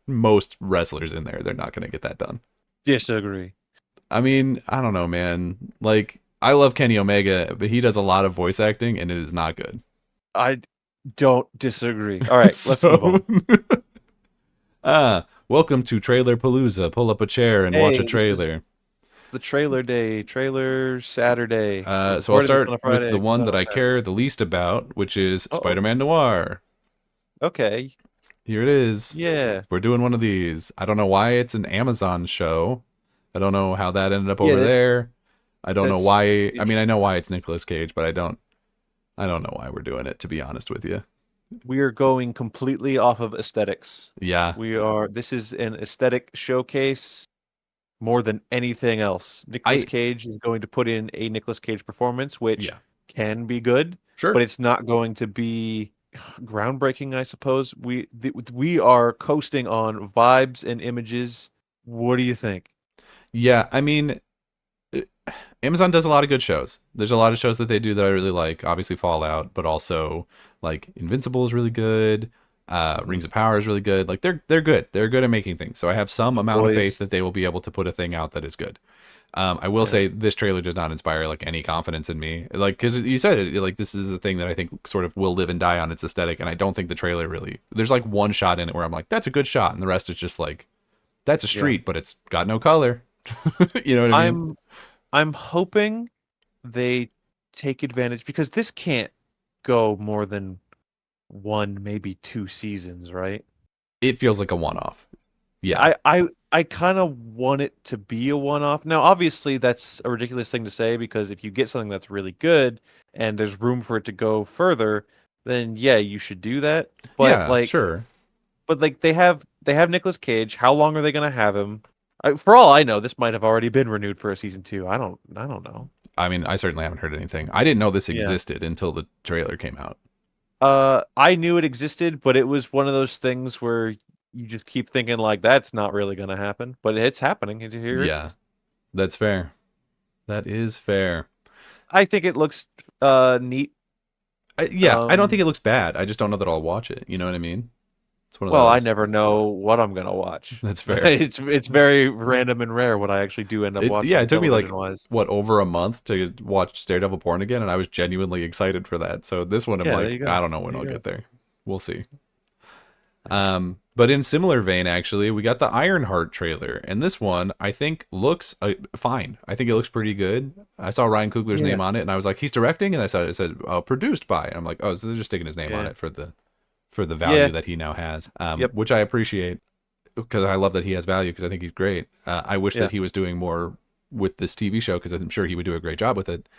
most wrestlers in there, they're not going to get that done. Disagree. I mean, I don't know, man. Like I love Kenny Omega, but he does a lot of voice acting and it is not good. I don't disagree. All right, let's move So on. welcome to Trailer Palooza. Pull up a chair and watch a Hey, this is trailer. the trailer day, trailer Saturday. We're So I'll recording this on start a with Friday. the It comes one out that on I Saturday. care the least about, which is Oh, Spider-Man Noir. okay. Here it is. Yeah. We're doing one of these. I don't know why it's an Amazon show. I don't know how that ended up Yeah, over it's there. I don't know That's why. I mean, I know interesting. why it's Nicolas Cage, but I don't know why we're doing it, to be honest with you. We are going completely off of aesthetics. Yeah. This is an aesthetic showcase more than anything else. Nicolas I Cage is going to put in a Nicolas Cage performance, which yeah. can be good, but Sure. it's not going to be groundbreaking, I suppose. We are coasting on vibes and images. What do you think? Yeah, I mean, uh, Amazon does a lot of good shows. There's a lot of shows that they do that I really like. Obviously, Fallout, but also like Invincible is really good. Mhm. Rings of Power is really good. Like they're good. They're good at making things. So I have some The amount of faith boys, that they will be able to put a thing out that is good. I will yeah, say this trailer does not inspire like any confidence in me. Like because you said it, like this is a thing that I think sort of will live and die on its aesthetic, and I don't think the trailer really. There's like one shot in it where I'm like, that's a good shot, and the rest is just like that's a yeah. street, but it's got no color. You know what I mean? I'm I'm hoping they take advantage because this can't go more than one, maybe two seasons, right? It feels like a one-off. Yeah, I kind of want it to be a one-off. Now, obviously, that's a ridiculous thing to say because if you get something that's really good and there's room for it to go further, then yeah, you should do that. yeah, sure. But like they have Nicolas Cage. How long are they gonna have him? For all I know, this might have already been renewed for a season two. I don't know. I mean, I certainly haven't heard anything. I didn't know this Yeah. existed until the trailer came out. I knew it existed, but it was one of those things where you just keep thinking like that's not really gonna happen, but it's happening. And here it Yeah, is. that's fair. That is fair. I think it looks neat. Yeah, I don't Um, think it looks bad. I just don't know that I'll watch it. You know what I mean? It's one of well, I those. never know what I'm gonna watch. That's fair. It's very random and rare what I actually do end up Yeah, watching it took me television like wise. what over a month to watch Daredevil Born Again, and I was genuinely excited for that. So this one, I'm Yeah, there you like, go. I don't know when There I'll you go. get there. We'll see. But in similar vein, actually, we got the Ironheart trailer, and this one I think looks fine. I think it looks pretty good. I saw Ryan Coogler's Yeah, name on it, and I was like, he's directing, and I saw it said produced by. And I'm like, oh, so they're just sticking his name on yeah, it for the value yeah. that he now has, Yep. which I appreciate because I love that he has value because I think he's great. I wish Yeah. that he was doing more with this TV show because I'm sure he would do a great job with it.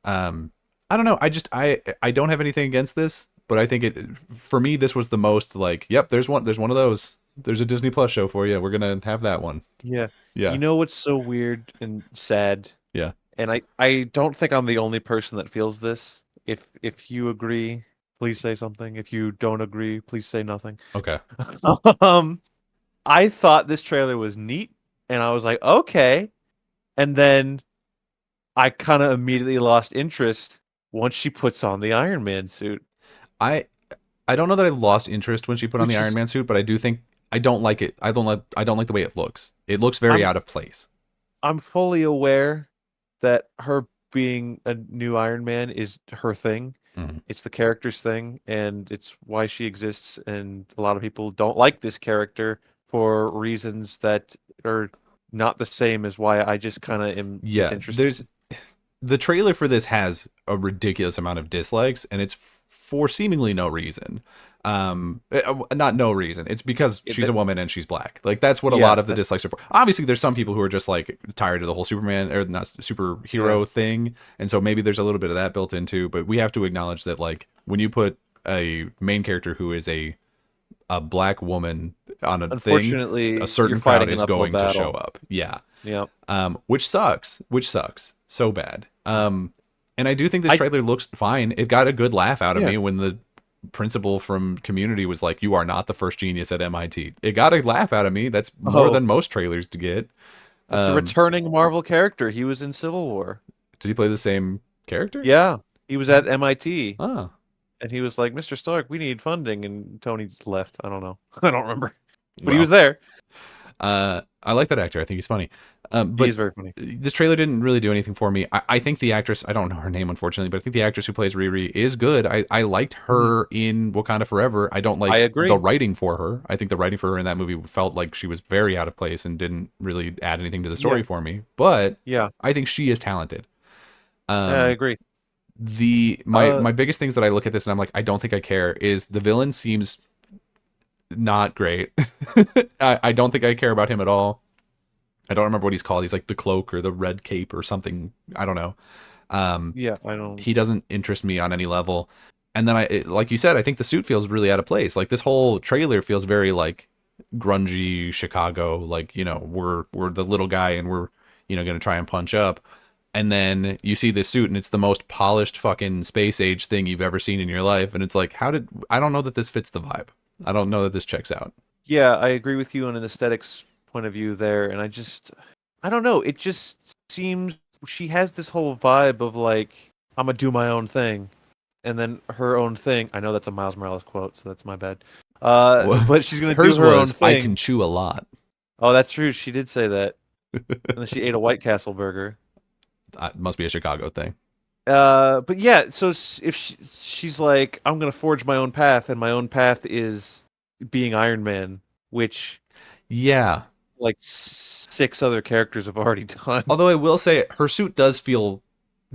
Um, I don't know. I don't have anything against this, but I think it for me this was the most like, yep, there's one of those. There's a Disney Plus show for you. We're gonna have that one. Yeah. You Yeah, know what's so weird and sad, yeah. and I don't think I'm the only person that feels this. If you agree, please say something. If you don't agree, please say nothing. Okay. Um, I thought this trailer was neat, and I was like, okay. And then I kind of immediately lost interest once she puts on the Iron Man suit, I I don't know that I lost interest when she put on the which Iron is Man suit, but I do think I don't like it. I don't like the way it looks. It looks very I'm out of place. I'm fully aware that her being a new Iron Man is her thing. Mhm. It's the character's thing, and it's why she exists. And a lot of people don't like this character for reasons that are not the same as why I just kind of am Yeah, disinterested. there's the trailer for this has a ridiculous amount of dislikes, and it's for seemingly no reason. Not no reason. It's because It, she's a that, woman and she's black. Like that's what a yeah, lot of the that, dislikes are for. Obviously, there's some people who are just like tired of the whole Superman or not yeah, superhero thing, and so maybe there's a little bit of that built into. But we have to acknowledge that like when you put a main character who is a black woman on a thing, a unfortunately, you're certain crowd fighting an is uphill going to show battle. up. Yeah, Yeah, which sucks so bad. And I do think this I trailer looks fine. It got a good laugh out of yeah. me when the principal from Community was like, "You are not the first genius at MIT." It got a laugh out of me. That's more Oh, than most trailers to get. that's a Um, returning Marvel character. He was in Civil War. did he play the same character? Yeah, he was at MIT, Oh, and he was like, "Mr. Stark, we need funding," and Tony just left. I don't know. I don't remember, but he was well, there. I like that actor. I think he's funny. He But is very funny. this trailer didn't really do anything for me. I think the actress, I don't know her name unfortunately, but I think the actress who plays Riri is good. I liked Mhm. her in Wakanda Forever. I don't I like the agree. writing for her. I think the writing for her in that movie felt like she was very out of place and didn't really add anything to the Yeah, story for me. But yeah, I think she is talented. I Um, agree. the Uh, my biggest things that I look at this and I'm like, I don't think I care is the villain seems not great. I don't think I care about him at all. I don't remember what he's called. He's like the cloak or the red cape or something. I don't know. Um, Yeah, I don't. he doesn't interest me on any level. And then like you said, I think the suit feels really out of place. Like this whole trailer feels very like grungy Chicago. Like we're the little guy and we're gonna try and punch up. And then you see this suit and it's the most polished fucking space age thing you've ever seen in your life. And it's like, I don't know that this fits the vibe. I don't know that this checks out. Yeah, I agree with you on an aesthetics point of view there, and I don't know. It just seems she has this whole vibe of like I'm gonna do my own thing, and then her own thing. I know that's a Miles Morales quote, so that's my bad. But she's gonna do Hers her own was, I thing. can chew a lot. Oh, that's true. She did say that, and then she ate a White Castle burger. Must be a Chicago thing. But yeah, so if she's like, I'm gonna forge my own path, and my own path is being Iron Man, which Yeah. like 6 other characters have already done. Although I will say her suit does feel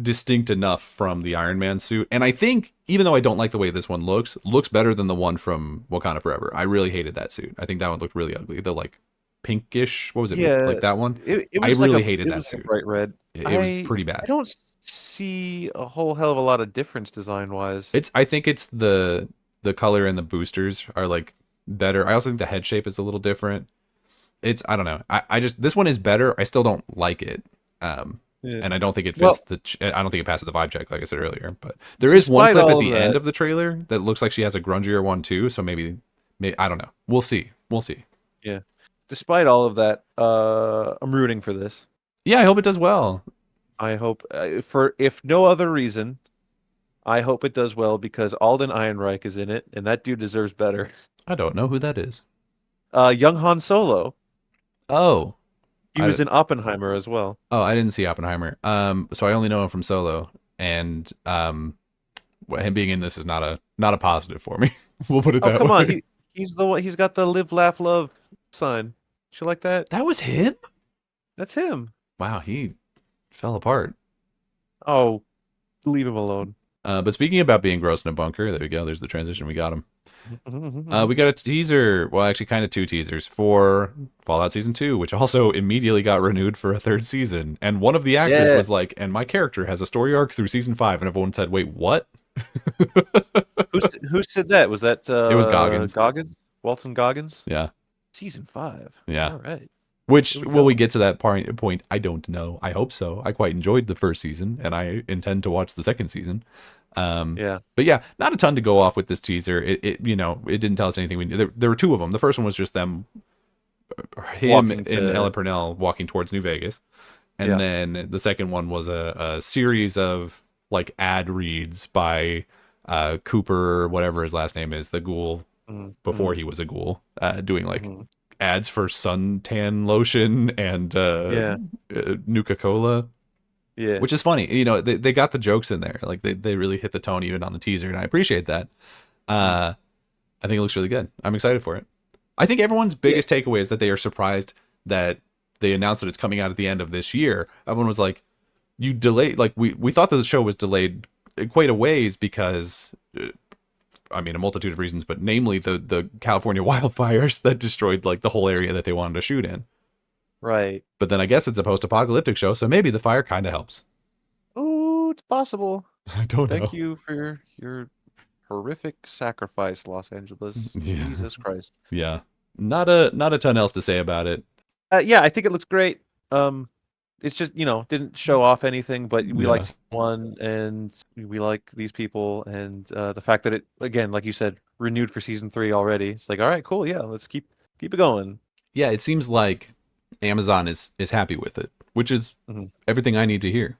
distinct enough from the Iron Man suit. And I think, even though I don't like the way this one looks better than the one from Wakanda Forever. I really hated that suit. I think that one looked really ugly. The like pinkish, what was it? Yeah, Like that one? it I was like really a hated it that was like suit. bright red. It was pretty I bad. don't see a whole hell of a lot of difference design wise. I think it's the color and the boosters are like better. I also think the head shape is a little different. I don't know. I just this one is better. I still don't like it. Yeah. And I don't think it Well, fits I don't think it passes the vibe check, like I said earlier. But there is one despite clip at all of the end that, of the trailer that looks like she has a grungier one too. So maybe I don't know. We'll see. We'll see. yeah, despite all of that, I'm rooting for this. Yeah, I hope it does well. I hope, for if no other reason, I hope it does well because Alden Ehrenreich is in it, and that dude deserves better. I don't know who that is. Young Han Solo, Oh, he was in Oppenheimer as well. I didn't see Oppenheimer. So I only know him from Solo, and him being in this is not a positive for me. We'll put it Oh, that come on, way. he's the one. He's got the live, laugh, love sign. You like that? That was him. That's him. Wow, he fell apart. Oh, leave him alone. But speaking about being gross in a bunker, there we go. There's the transition. We got him. We Mhm. got a teaser. Well, actually, kind of two teasers for Fallout Season 2, which also immediately got renewed for a third season. And one of the actors Yeah. was like, and my character has a story arc through Season 5. And everyone said, wait, what? Who said that? Was that It was Goggins. Goggins? Walton Goggins? Yeah. Season 5. Yeah. All right. Which, Here we will we go. get to that point? I don't know. I hope so. I quite enjoyed the first season, and I intend to watch the second season. Yeah. But yeah, not a ton to go off with this teaser. It didn't tell us anything. There were two of them. The first one was just him Walking and Ella to Purnell walking towards New Vegas, and yeah. then the second one was a series of like ad reads by Cooper, whatever his last name is, the ghoul Mhm, before mhm, he was a ghoul, doing like mhm. ads for suntan lotion and Yeah. Nuka Cola, Yeah. which is funny. They got the jokes in there. Like they really hit the tone even on the teaser, and I appreciate that. Mhm. Uh, I think it looks really good. I'm excited for it. I think everyone's Yeah. biggest takeaway is that they are surprised that they announced that it's coming out at the end of this year. Everyone was like, "You delayed." Like we thought that the show was delayed quite a ways because, I mean, a multitude of reasons, but namely the California wildfires that destroyed like the whole area that they wanted to shoot in. Right. But then I guess it's a post-apocalyptic show, so maybe the fire kind of helps. Oh, it's possible. I don't Thank know. you for your horrific sacrifice, Los Angeles. Yeah, Jesus Christ. yeah. Not a ton else to say about it. Yeah, I think it looks great. It's just, didn't show off anything, but we like Yeah. season one and we like these people and the fact that it, again, like you said, renewed for season 3 already. It's like, all right, cool, yeah, let's keep it going. Yeah, it seems like Amazon is happy with it, which is Hmm. everything I need to hear,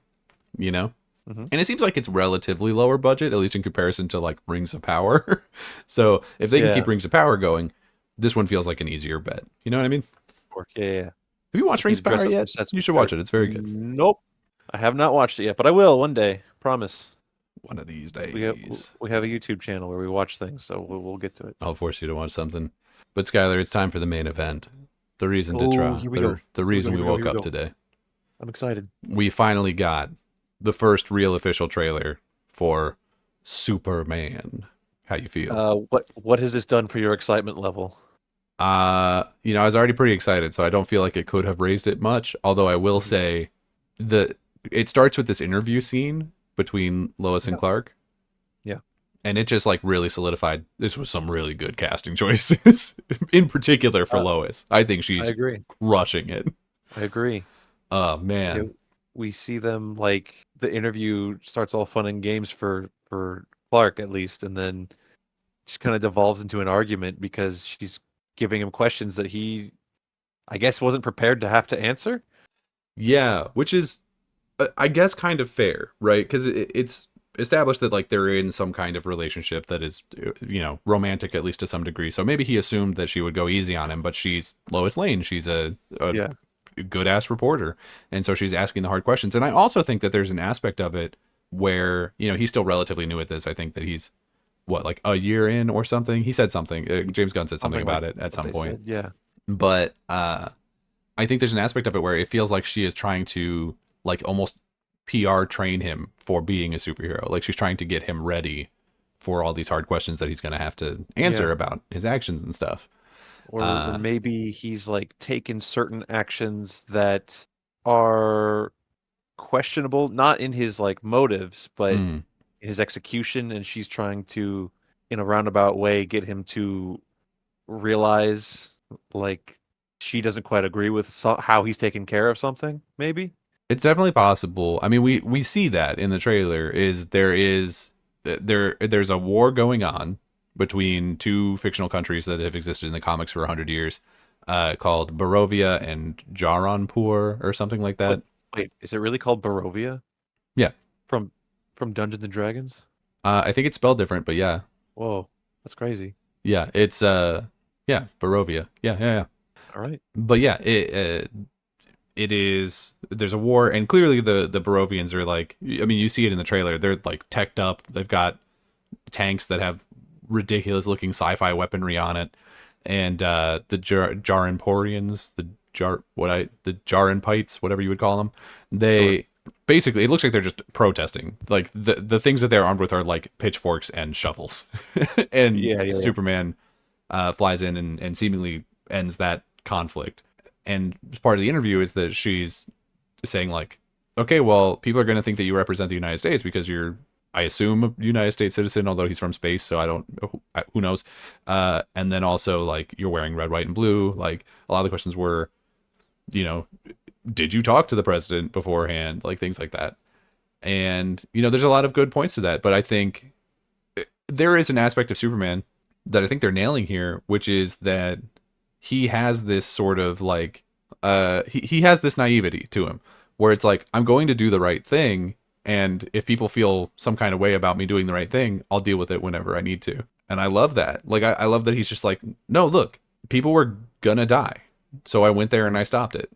you know? Hmm. And it seems like it's relatively lower budget, at least in comparison to like Rings of Power. So if they can Yeah, keep Rings of Power going, this one feels like an easier bet. You know what I mean? work. Yeah. Have you watched Just need Rings to of Power dress up some yet? sets You for should watch Skyler. it. It's very good. Nope, I have not watched it yet, but I will one day. Promise. One of these We have days. we have a YouTube channel where we watch things, so we'll get to it. I'll force you to watch something. But Skyler, it's time for the main event. The reason to Oh, try. here we go. The Here we go. reason Here we we go. woke Here we up go. today. I'm excited. We finally got the first real official trailer for Superman. How you feel? What has this done for your excitement level? I was already pretty excited, so I don't feel like it could have raised it much. Although I will Mhm. say, the it starts with this interview scene between Lois and Yeah. Clark, Yeah. and it just like really solidified this was some really good casting choices, in particular for Uh, Lois. I think I she's agree. crushing it. I agree. Oh Yeah, man, we see them like the interview starts all fun and games for Clark at least, and then just kind of devolves into an argument because she's giving him questions that he, I guess, wasn't prepared to have to answer. yeah, which is I guess kind of fair, right? Because it's established that like they're in some kind of relationship that is, romantic at least to some degree. So maybe he assumed that she would go easy on him, but she's Lois Lane. She's a Yeah. good ass reporter, and so she's asking the hard questions. And I also think that there's an aspect of it where he's still relatively new at this. I think that he's what like a year in or something. He said something. James Gunn said something Something like about it at what some they point, said. Yeah. but I think there's an aspect of it where it feels like she is trying to like almost PR train him for being a superhero. Like she's trying to get him ready for all these hard questions that he's going to have to answer Yeah. about his actions and stuff. Or Uh, maybe he's like taken certain actions that are questionable, not in his like motives, but mm. his execution, and she's trying to, in a roundabout way, get him to realize like she doesn't quite agree with how he's taken care of something. Maybe. It's definitely possible. I mean, we see that in the trailer. There's a war going on between two fictional countries that have existed in the comics for 100 years, called Barovia and Jaranpur or something like Wait, that. wait, is it really called Barovia Yeah, from Dungeons and Dragons? I think it's spelled different, but yeah, Whoa, that's crazy. yeah, it's yeah, Barovia. Yeah, yeah, yeah. All right. But yeah, it is. There's a war, and clearly the Barovians are like. I mean, you see it in the trailer. They're like teched up. They've got tanks that have ridiculous looking sci-fi weaponry on it, and the Jarinporians, the Jarinpites, whatever you would call them, Sure. they basically it looks like they're just protesting. Like the things that they're armed with are like pitchforks and shovels, and Yeah, yeah, yeah. Superman flies in and seemingly ends that conflict. And part of the interview is that she's saying like, okay, well, people are going to think that you represent the United States because you're, I assume, a United States citizen, although he's from space, so I don't, who knows. And then also like you're wearing red, white, and blue. Like a lot of the questions were, you know, did you talk to the president beforehand? Like things like that. And there's a lot of good points to that, but I think there is an aspect of Superman that I think they're nailing here, which is that he has this sort of like he has this naivety to him where it's like I'm going to do the right thing, and if people feel some kind of way about me doing the right thing, I'll deal with it whenever I need to. And I love that. Like I love that he's just like, no, look, people were gonna die, so I went there and I stopped it.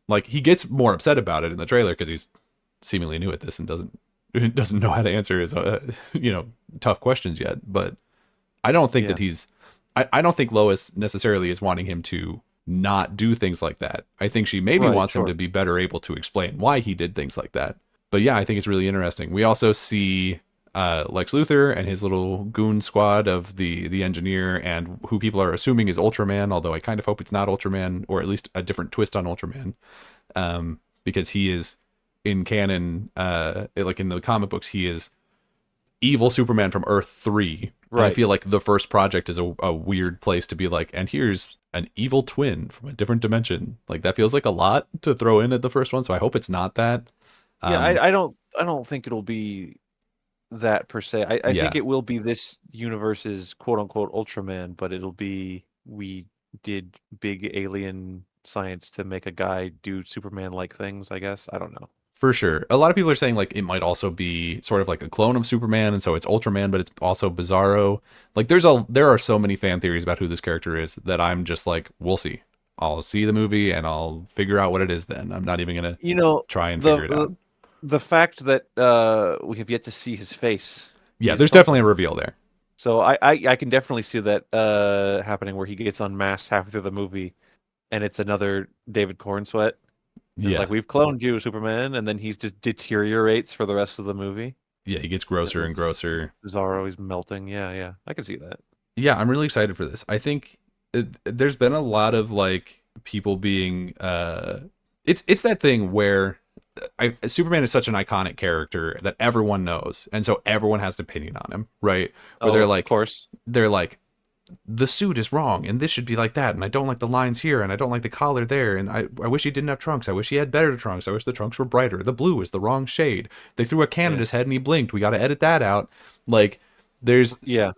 Like he gets more upset about it in the trailer because he's seemingly new at this and doesn't know how to answer his tough questions yet. But I don't think Yeah. that I don't think Lois necessarily is wanting him to not do things like that. I think she maybe Right, wants him sure. to be better able to explain why he did things like that. But yeah, I think it's really interesting. We also see Lex Luthor and his little goon squad of the engineer and who people are assuming is Ultraman, although I kind of hope it's not Ultraman, or at least a different twist on Ultraman, because he is in canon, like in the comic books, he is evil Superman from Earth 3. And I Right. feel like the first project is a weird place to be like, and here's an evil twin from a different dimension. Like that feels like a lot to throw in at the first one, so I hope it's not that. Yeah, Um, I don't think it'll be that per se. I think yeah, it will be this universe's quote unquote Ultraman, but it'll be we did big alien science to make a guy do Superman like things, I guess. I don't know. for sure. A lot of people are saying like it might also be sort of like a clone of Superman, and so it's Ultraman, but it's also Bizarro. Like there are so many fan theories about who this character is that I'm just like, we'll see. I'll see the movie and I'll figure out what it is then. I'm not even gonna You know, try and the figure it the, out. the fact that we have yet to see his face Yeah, is there's definitely something. a reveal there. So I can definitely see that happening where he gets unmasked halfway through the movie and it's another David Cornsweet. It's like Yeah. we've cloned you, Superman, and then he's just deteriorates for the rest of the movie. Yeah, he gets grosser and It's grosser. Bizarro, he's melting. Yeah, yeah, I can see that. Yeah, I'm really excited for this. I think there's been a lot of like people being it's that thing where Superman is such an iconic character that everyone knows, and so everyone has an opinion on him, right? Where Oh, of course. they're like the suit is wrong and this should be like that, and I don't like the lines here, and I don't like the collar there, and I wish he didn't have trunks. I wish he had better trunks. I wish the trunks were brighter. The blue is the wrong shade. They threw a can at Yeah. his head and he blinked. We got to edit that out. Like there's Yeah.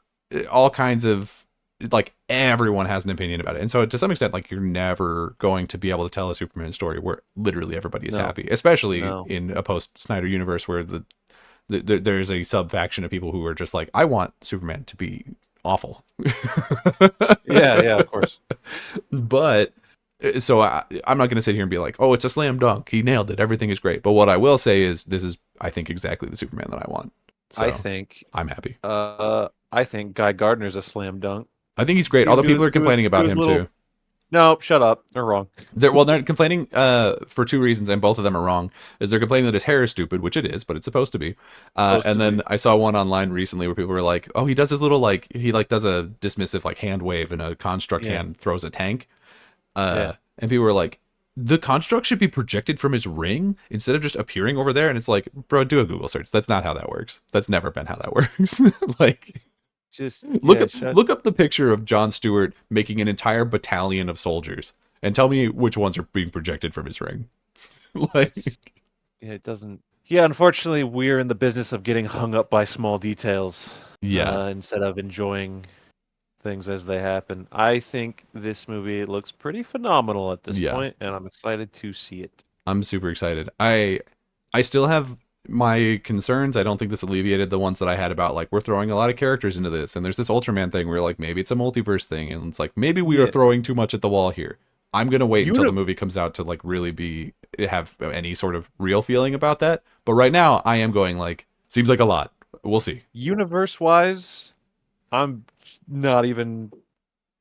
all kinds of like everyone has an opinion about it, and so to some extent like you're never going to be able to tell a Superman story where literally everybody is No. happy, especially No. in a post Snyder universe where there's a sub faction of people who are just like, I want Superman to be awful. Yeah. Yeah. Of course. But so I'm not going to sit here and be like, oh, it's a slam dunk, he nailed it, everything is great. But what I will say is this is, I think, exactly the Superman that I want. So I think. I'm happy. I think Guy Gardner's a slam dunk. I think he's great. See All him the people are do his complaining about him little. too. No, shut up. They're wrong. They're complaining for two reasons, and both of them are wrong. Is they're complaining that his hair is stupid, which it is, but it's supposed to be. And then I saw one online recently where people were like, "Oh, he does his little like he like does a dismissive like hand wave, and a construct hand throws a tank." And people were like, "The construct should be projected from his ring instead of just appearing over there." And it's like, bro, do a Google search. That's not how that works. That's never been how that works. Like. Just Look up the picture of Jon Stewart making an entire battalion of soldiers and tell me which ones are being projected from his ring. Like, yeah, it doesn't. Yeah, unfortunately, we're in the business of getting hung up by small details. yeah, Instead of enjoying things as they happen. I think this movie looks pretty phenomenal at this yeah. point, and I'm excited to see it. I'm super excited. I still have my concerns. I don't think this alleviated the ones that I had about like we're throwing a lot of characters into this, and there's this Ultraman thing where like maybe it's a multiverse thing, and it's like maybe we are throwing too much at the wall here. I'm gonna wait until the movie comes out to like really have any sort of real feeling about that. But right now, I am going like seems like a lot. We'll see. Universe-wise, I'm not even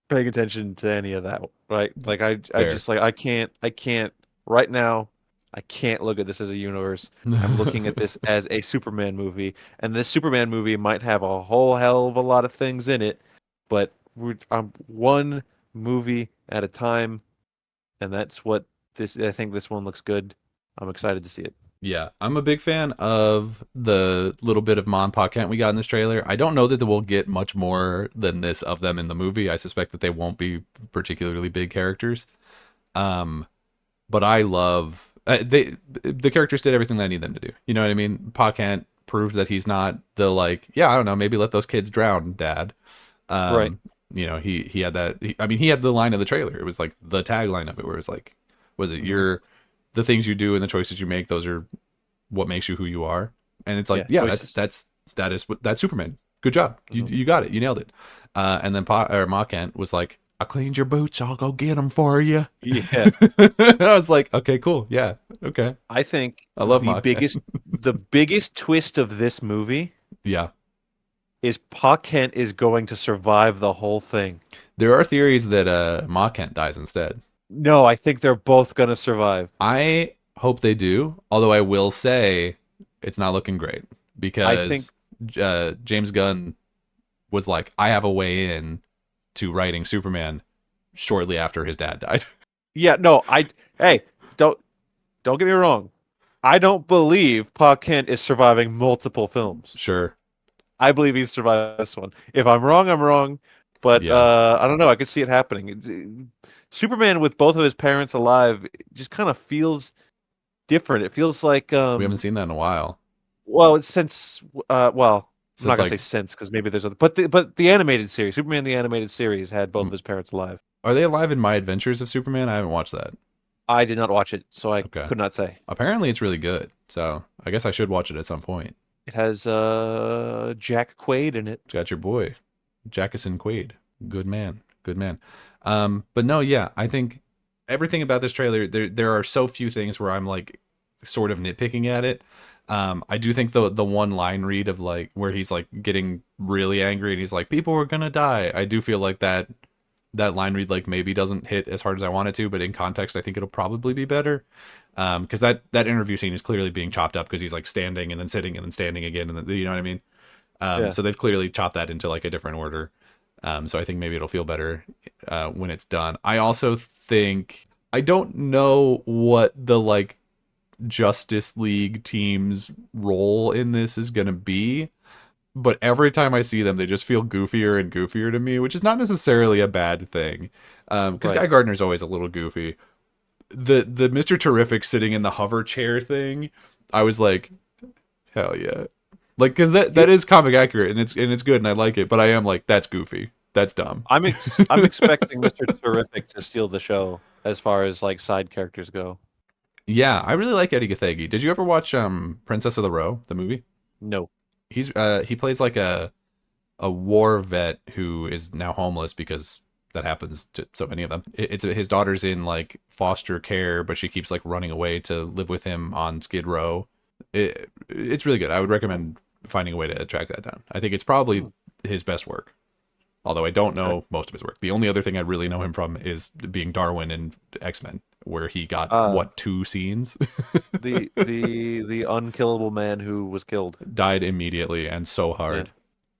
paying attention to any of that. Right? Like I just like I can't right now. I can't look at this as a universe. I'm looking at this as a Superman movie, and this Superman movie might have a whole hell of a lot of things in it, but I'm one movie at a time, and that's what this. I think this one looks good. I'm excited to see it. Yeah, I'm a big fan of the little bit of Ma and Pa Kent we got in this trailer. I don't know that we'll get much more than this of them in the movie. I suspect that they won't be particularly big characters. But I love the characters did everything that I need them to do. You know what I mean? Pa Kent proved that he's not the like, yeah, I don't know, maybe let those kids drown, dad. Right. You know, he had that. He had the line of the trailer. It was like the tagline of it, where it was like, was it the things you do and the choices you make, those are what makes you who you are. And it's like, yeah, that's Superman. Good job. You got it. You nailed it. And then Ma Kent was like, I cleaned your boots. I'll go get them for you. Yeah. I was like, okay, cool. Yeah. Okay. I think I love Ma Kent. the biggest twist of this movie Yeah. is Pa Kent is going to survive the whole thing. There are theories that Ma Kent dies instead. No, I think they're both going to survive. I hope they do. Although I will say it's not looking great because I think James Gunn was like, I have a way in to writing Superman shortly after his dad died. Yeah, no, hey, don't get me wrong. I don't believe Pa Kent is surviving multiple films. Sure. I believe he's survived this one. If I'm wrong, I'm wrong. But I don't know. I could see it happening. Superman with both of his parents alive just kind of feels different. It feels like we haven't seen that in a while. Well, since I'm not gonna like, say since because maybe there's other, but the animated series, Superman the animated series, had both of his parents alive. Are they alive in My Adventures of Superman? I haven't watched that. I did not watch it, so I could not say. Apparently, it's really good, so I guess I should watch it at some point. It has Jack Quaid in it. It's got your boy, Jackson Quaid. Good man. Good man. But no, yeah, I think everything about this trailer, there are so few things where I'm like sort of nitpicking at it. I do think the one line read of like where he's like getting really angry and he's like, people are gonna die. I do feel like that line read like maybe doesn't hit as hard as I want it to, but in context I think it'll probably be better. Because that interview scene is clearly being chopped up because he's like standing and then sitting and then standing again, and then, you know what I mean? So they've clearly chopped that into like a different order. So I think maybe it'll feel better when it's done. I also think I don't know what the like Justice League team's role in this is gonna be, but every time I see them, they just feel goofier and goofier to me, which is not necessarily a bad thing. Because Right. Guy Gardner's always a little goofy. The Mr. Terrific sitting in the hover chair thing, I was like, hell yeah. Like, cause that You, is comic accurate and it's good and I like it, but I am like, that's goofy. That's dumb. I'm expecting Mr. Terrific to steal the show as far as like side characters go. Yeah, I really like Eddie Gathegi. Did you ever watch Princess of the Row, the movie? No. He plays like a war vet who is now homeless because that happens to so many of them. It's his daughter's in like foster care, but she keeps like running away to live with him on Skid Row. It's really good. I would recommend finding a way to track that down. I think it's probably Hmm, his best work. Although I don't okay. know most of his work. The only other thing I really know him from is being Darwin in X-Men, where he got Uh, what, two scenes? the unkillable man who was killed. Died immediately and so Yeah. hard.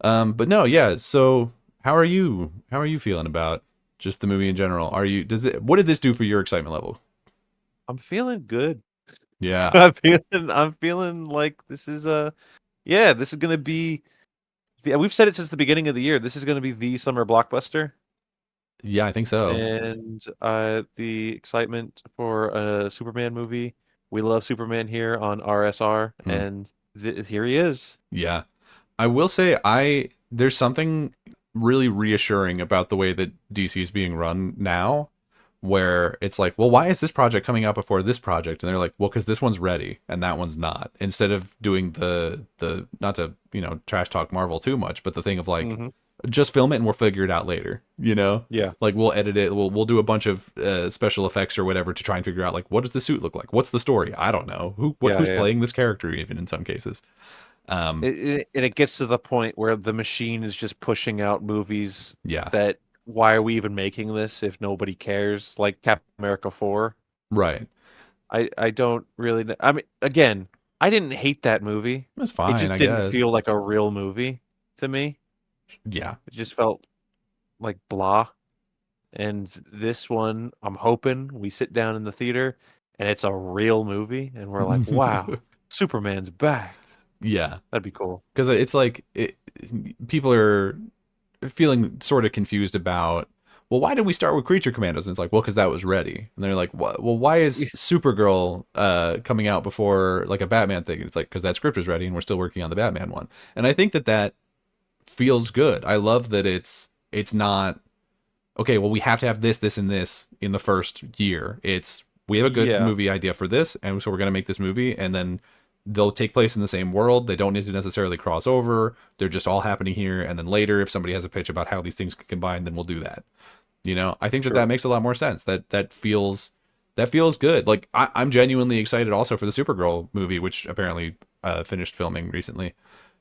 But no, yeah. So how are you? How are you feeling about just the movie in general? Are you? Does it? What did this do for your excitement level? I'm feeling good. Yeah, I'm feeling like this is yeah, this is gonna be we've said it since the beginning of the year. This is gonna be the summer blockbuster. yeah, I think so. And the excitement for a Superman movie. We love Superman here on RSR, Mm, and here he is. yeah, I will say there's something really reassuring about the way that DC is being run now, where it's like, well, why is this project coming out before this project? And they're like, well, because this one's ready and that one's not. Instead of doing the not to trash talk Marvel too much, but the thing of like, Hmm. just film it and we'll figure it out later. Yeah, Like we'll edit it, we'll do a bunch of special effects or whatever to try and figure out like what does the suit look like, what's the story. I don't know yeah, who's yeah. playing this character even in some cases. Um, And it gets to the point where the machine is just pushing out movies yeah, that why are we even making this if nobody cares? Like Captain America 4. right. I don't really I mean, again, I didn't hate that movie. That's It fine, just I didn't guess. feel like a real movie to me. Yeah. It just felt like blah. And this one, I'm hoping we sit down in the theater and it's a real movie and we're like, wow, Superman's back. Yeah, That'd be cool. because it's like people are feeling sort of confused about, well, why did we start with Creature Commandos? And it's like, well, because that was ready. And they're like, well, why is Supergirl coming out before like a Batman thing? And it's like, because that script was ready and we're still working on the Batman one. And I think that feels good. I love that it's not okay. Well, we have to have this, and this in the first year. It's we have a good Yeah, movie idea for this, and so we're gonna make this movie, and then they'll take place in the same world. They don't need to necessarily cross over. They're just all happening here, and then later, if somebody has a pitch about how these things can combine, then we'll do that. I think that sure. makes a lot more sense. That feels good. Like I'm genuinely excited also for the Supergirl movie, which apparently finished filming recently.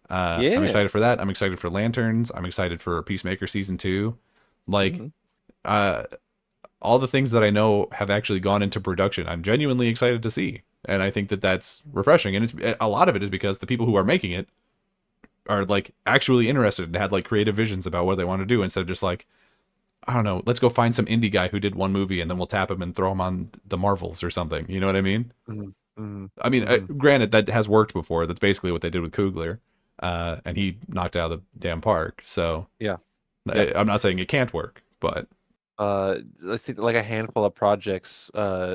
I'm Yeah. excited for that. I'm excited for Lanterns. I'm excited for Peacemaker season 2. Like Hmm. uh, all the things that I know have actually gone into production. I'm genuinely excited to see, and I think that that's refreshing. And it's a lot of it is because the people who are making it are like actually interested and had like creative visions about what they want to do instead of just like, I don't know, let's go find some indie guy who did one movie and then we'll tap him and throw him on the Marvels or something. You know what I mean? Hmm. Hmm. I mean, Hmm. granted, that has worked before. That's basically what they did with Coogler, and he knocked it out of the damn park. So Yeah. Yeah. I'm not saying it can't work, but I think like a handful of projects,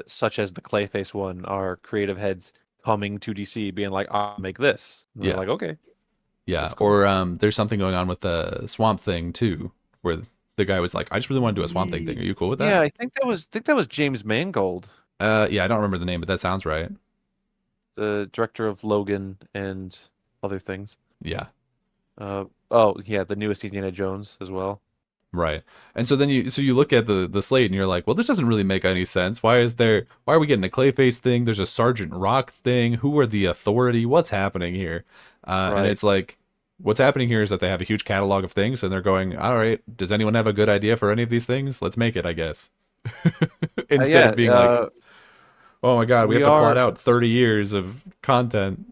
such as the Clayface one, are creative heads coming to DC being like, I'll make this. And they're yeah, like, okay, yeah. that's cool. Or there's something going on with the Swamp Thing too, where the guy was like, "I just really want to do a Swamp Thing thing. Are you cool with Yeah, that?" I think that was James Mangold, Yeah, I don't remember the name, but that sounds right. the director of Logan and other things. Yeah, Oh yeah, the newest Indiana Jones as well. right. And so then you look at the slate and you're like, well, this doesn't really make any sense. Why are we getting a Clayface thing? There's a Sergeant Rock thing. Who are the Authority? What's happening here? And Right. it's like, what's happening here is that they have a huge catalog of things and they're going, all right, does anyone have a good idea for any of these things? Let's make it, I guess. Instead Yeah, of being like, oh my God, we we have to plot are out 30 years of content.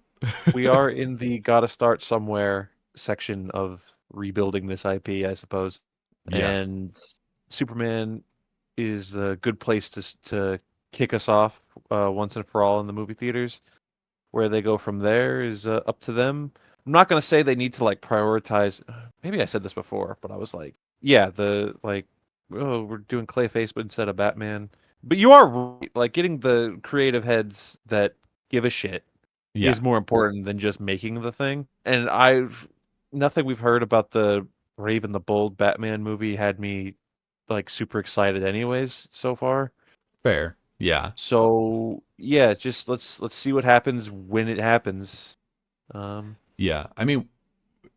we are in the gotta start somewhere section of rebuilding this IP, I suppose. Yeah. and Superman is a good place to kick us off once and for all in the movie theaters. Where they go from there is up to them. I'm not gonna say they need to like prioritize. Maybe I said this before, but I was like, yeah, the like, oh, we're doing Clayface, but instead of Batman. But you are right. Like getting the creative heads that give a shit Yeah. is more important than just making the thing. And nothing we've heard about the Brave and the Bold Batman movie had me like super excited anyways so far. Fair. Yeah. So yeah, just let's see what happens when it happens. Yeah. I mean,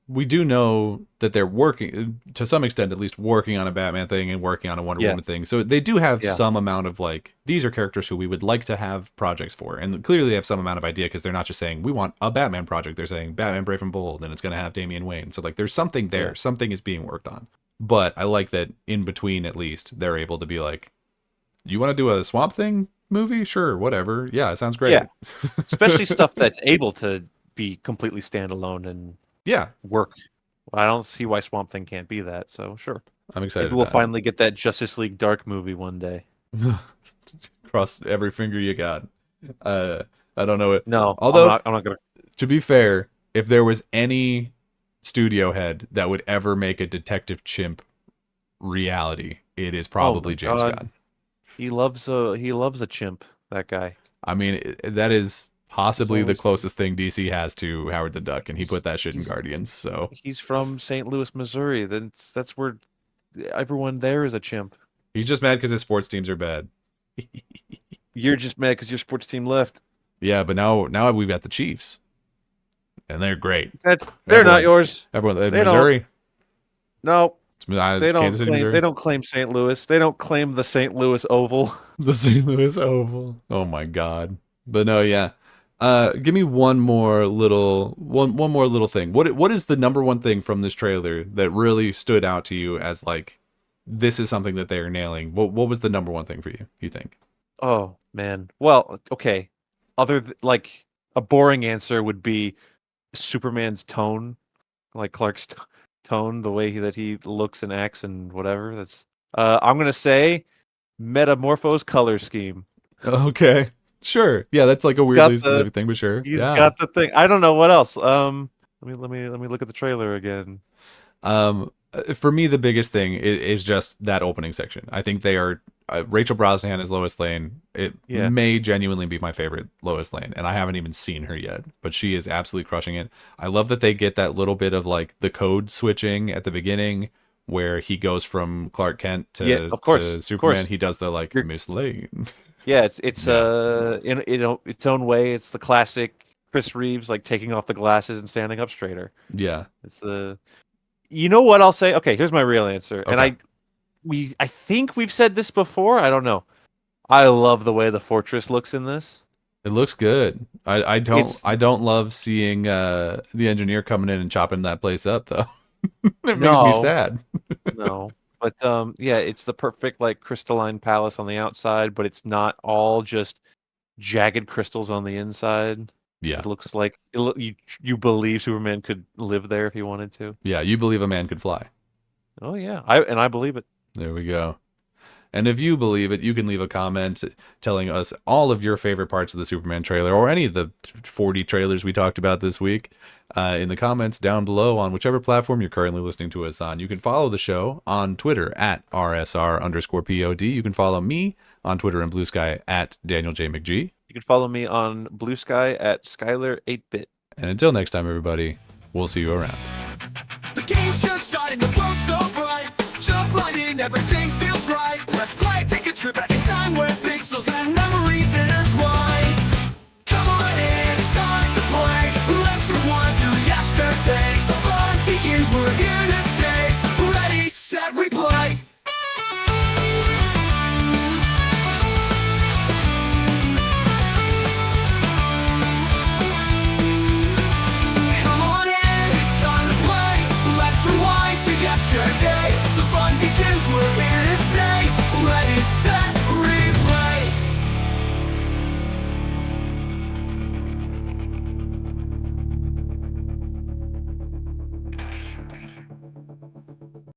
we do know that they're working, to some extent at least, working on a Batman thing and working on a Wonder Yeah, Woman thing. So they do have yeah, some amount of like, these are characters who we would like to have projects for, and clearly they have some amount of idea because they're not just saying we want a Batman project. They're saying Batman Brave and Bold, and it's going to have Damian Wayne. So like, there's something yeah, there. Something is being worked on. But I like that in between, at least they're able to be like, you want to do a Swamp Thing movie? Sure, whatever. Yeah, it sounds yeah. great. Especially stuff that's able to be completely standalone and Yeah, work. I don't see why Swamp Thing can't be that. So sure, I'm maybe excited we'll about it. finally get that Justice League Dark movie one day. Cross every finger you got. Uh, I don't know it. No, I'm Although, not. I'm not gonna. to be fair, if there was any studio head that would ever make a Detective Chimp reality, it is Oh my probably James God, Gunn. he loves a chimp. That guy. I mean, that is He's possibly the always closest thing DC has to Howard the Duck, and he he's put that shit in he's Guardians. So he's from St. Louis, Missouri. That's where everyone there is a chimp. he's just mad because his sports teams are bad. You're just mad because your sports team left. Yeah, but now we've got the Chiefs, and they're great. They're not Everyone, yours. everyone, They don't. Missouri, No, they don't Kansas City, claim. They Missouri. don't claim St. Louis. They don't claim the St. Louis Oval. The St. Louis Oval. Oh my God. But no, yeah. Give me one more little thing. What is the number one thing from this trailer that really stood out to you as like this is something that they are nailing? What was the number one thing for you? You think? Oh man. Well, okay. Like a boring answer would be Superman's tone, like Clark's tone, the way that he looks and acts and whatever. That's. I'm gonna say Metamorpho's color scheme. Okay. Sure. Yeah, that's like a He's got weirdly the specific thing, but sure. he's Yeah. got the thing. I don't know what else. Let me look at the trailer again. For me, the biggest thing is just that opening section. I think they are Rachel Brosnahan as Lois Lane. It Yeah. may genuinely be my favorite Lois Lane, and I haven't even seen her yet, but she is absolutely crushing it. I love that they get that little bit of like the code switching at the beginning, where he goes from Clark Kent Yeah, to of course, of Superman. course. He does the like You're Miss Lane. Yeah, it's Yeah, in its own way. It's the classic Chris Reeves like taking off the glasses and standing up straighter. yeah. It's the You know what I'll say? Okay, here's my real answer. And Okay, I think we've said this before. I don't know. I love the way the fortress looks in this. it looks good. It's I don't love seeing the engineer coming in and chopping that place up though. It makes me no, sad. no. But yeah, it's the perfect like crystalline palace on the outside, but it's not all just jagged crystals on the inside. Yeah. It looks like you believe Superman could live there if he wanted to. Yeah, you believe a man could fly. Oh yeah, I believe it. There we go. And if you believe it, you can leave a comment telling us all of your favorite parts of the Superman trailer or any of the 40 trailers we talked about this week in the comments down below on whichever platform you're currently listening to us on. You can follow the show on Twitter at @RSR_POD. You can follow me on Twitter and Blue Sky at Daniel J. McGee. You can follow me on Blue Sky at Skyler 8-bit. And until next time, everybody, we'll see you around. The game's just starting, the world's so bright. Jump right in, everything feels right. Let's play, take a trip.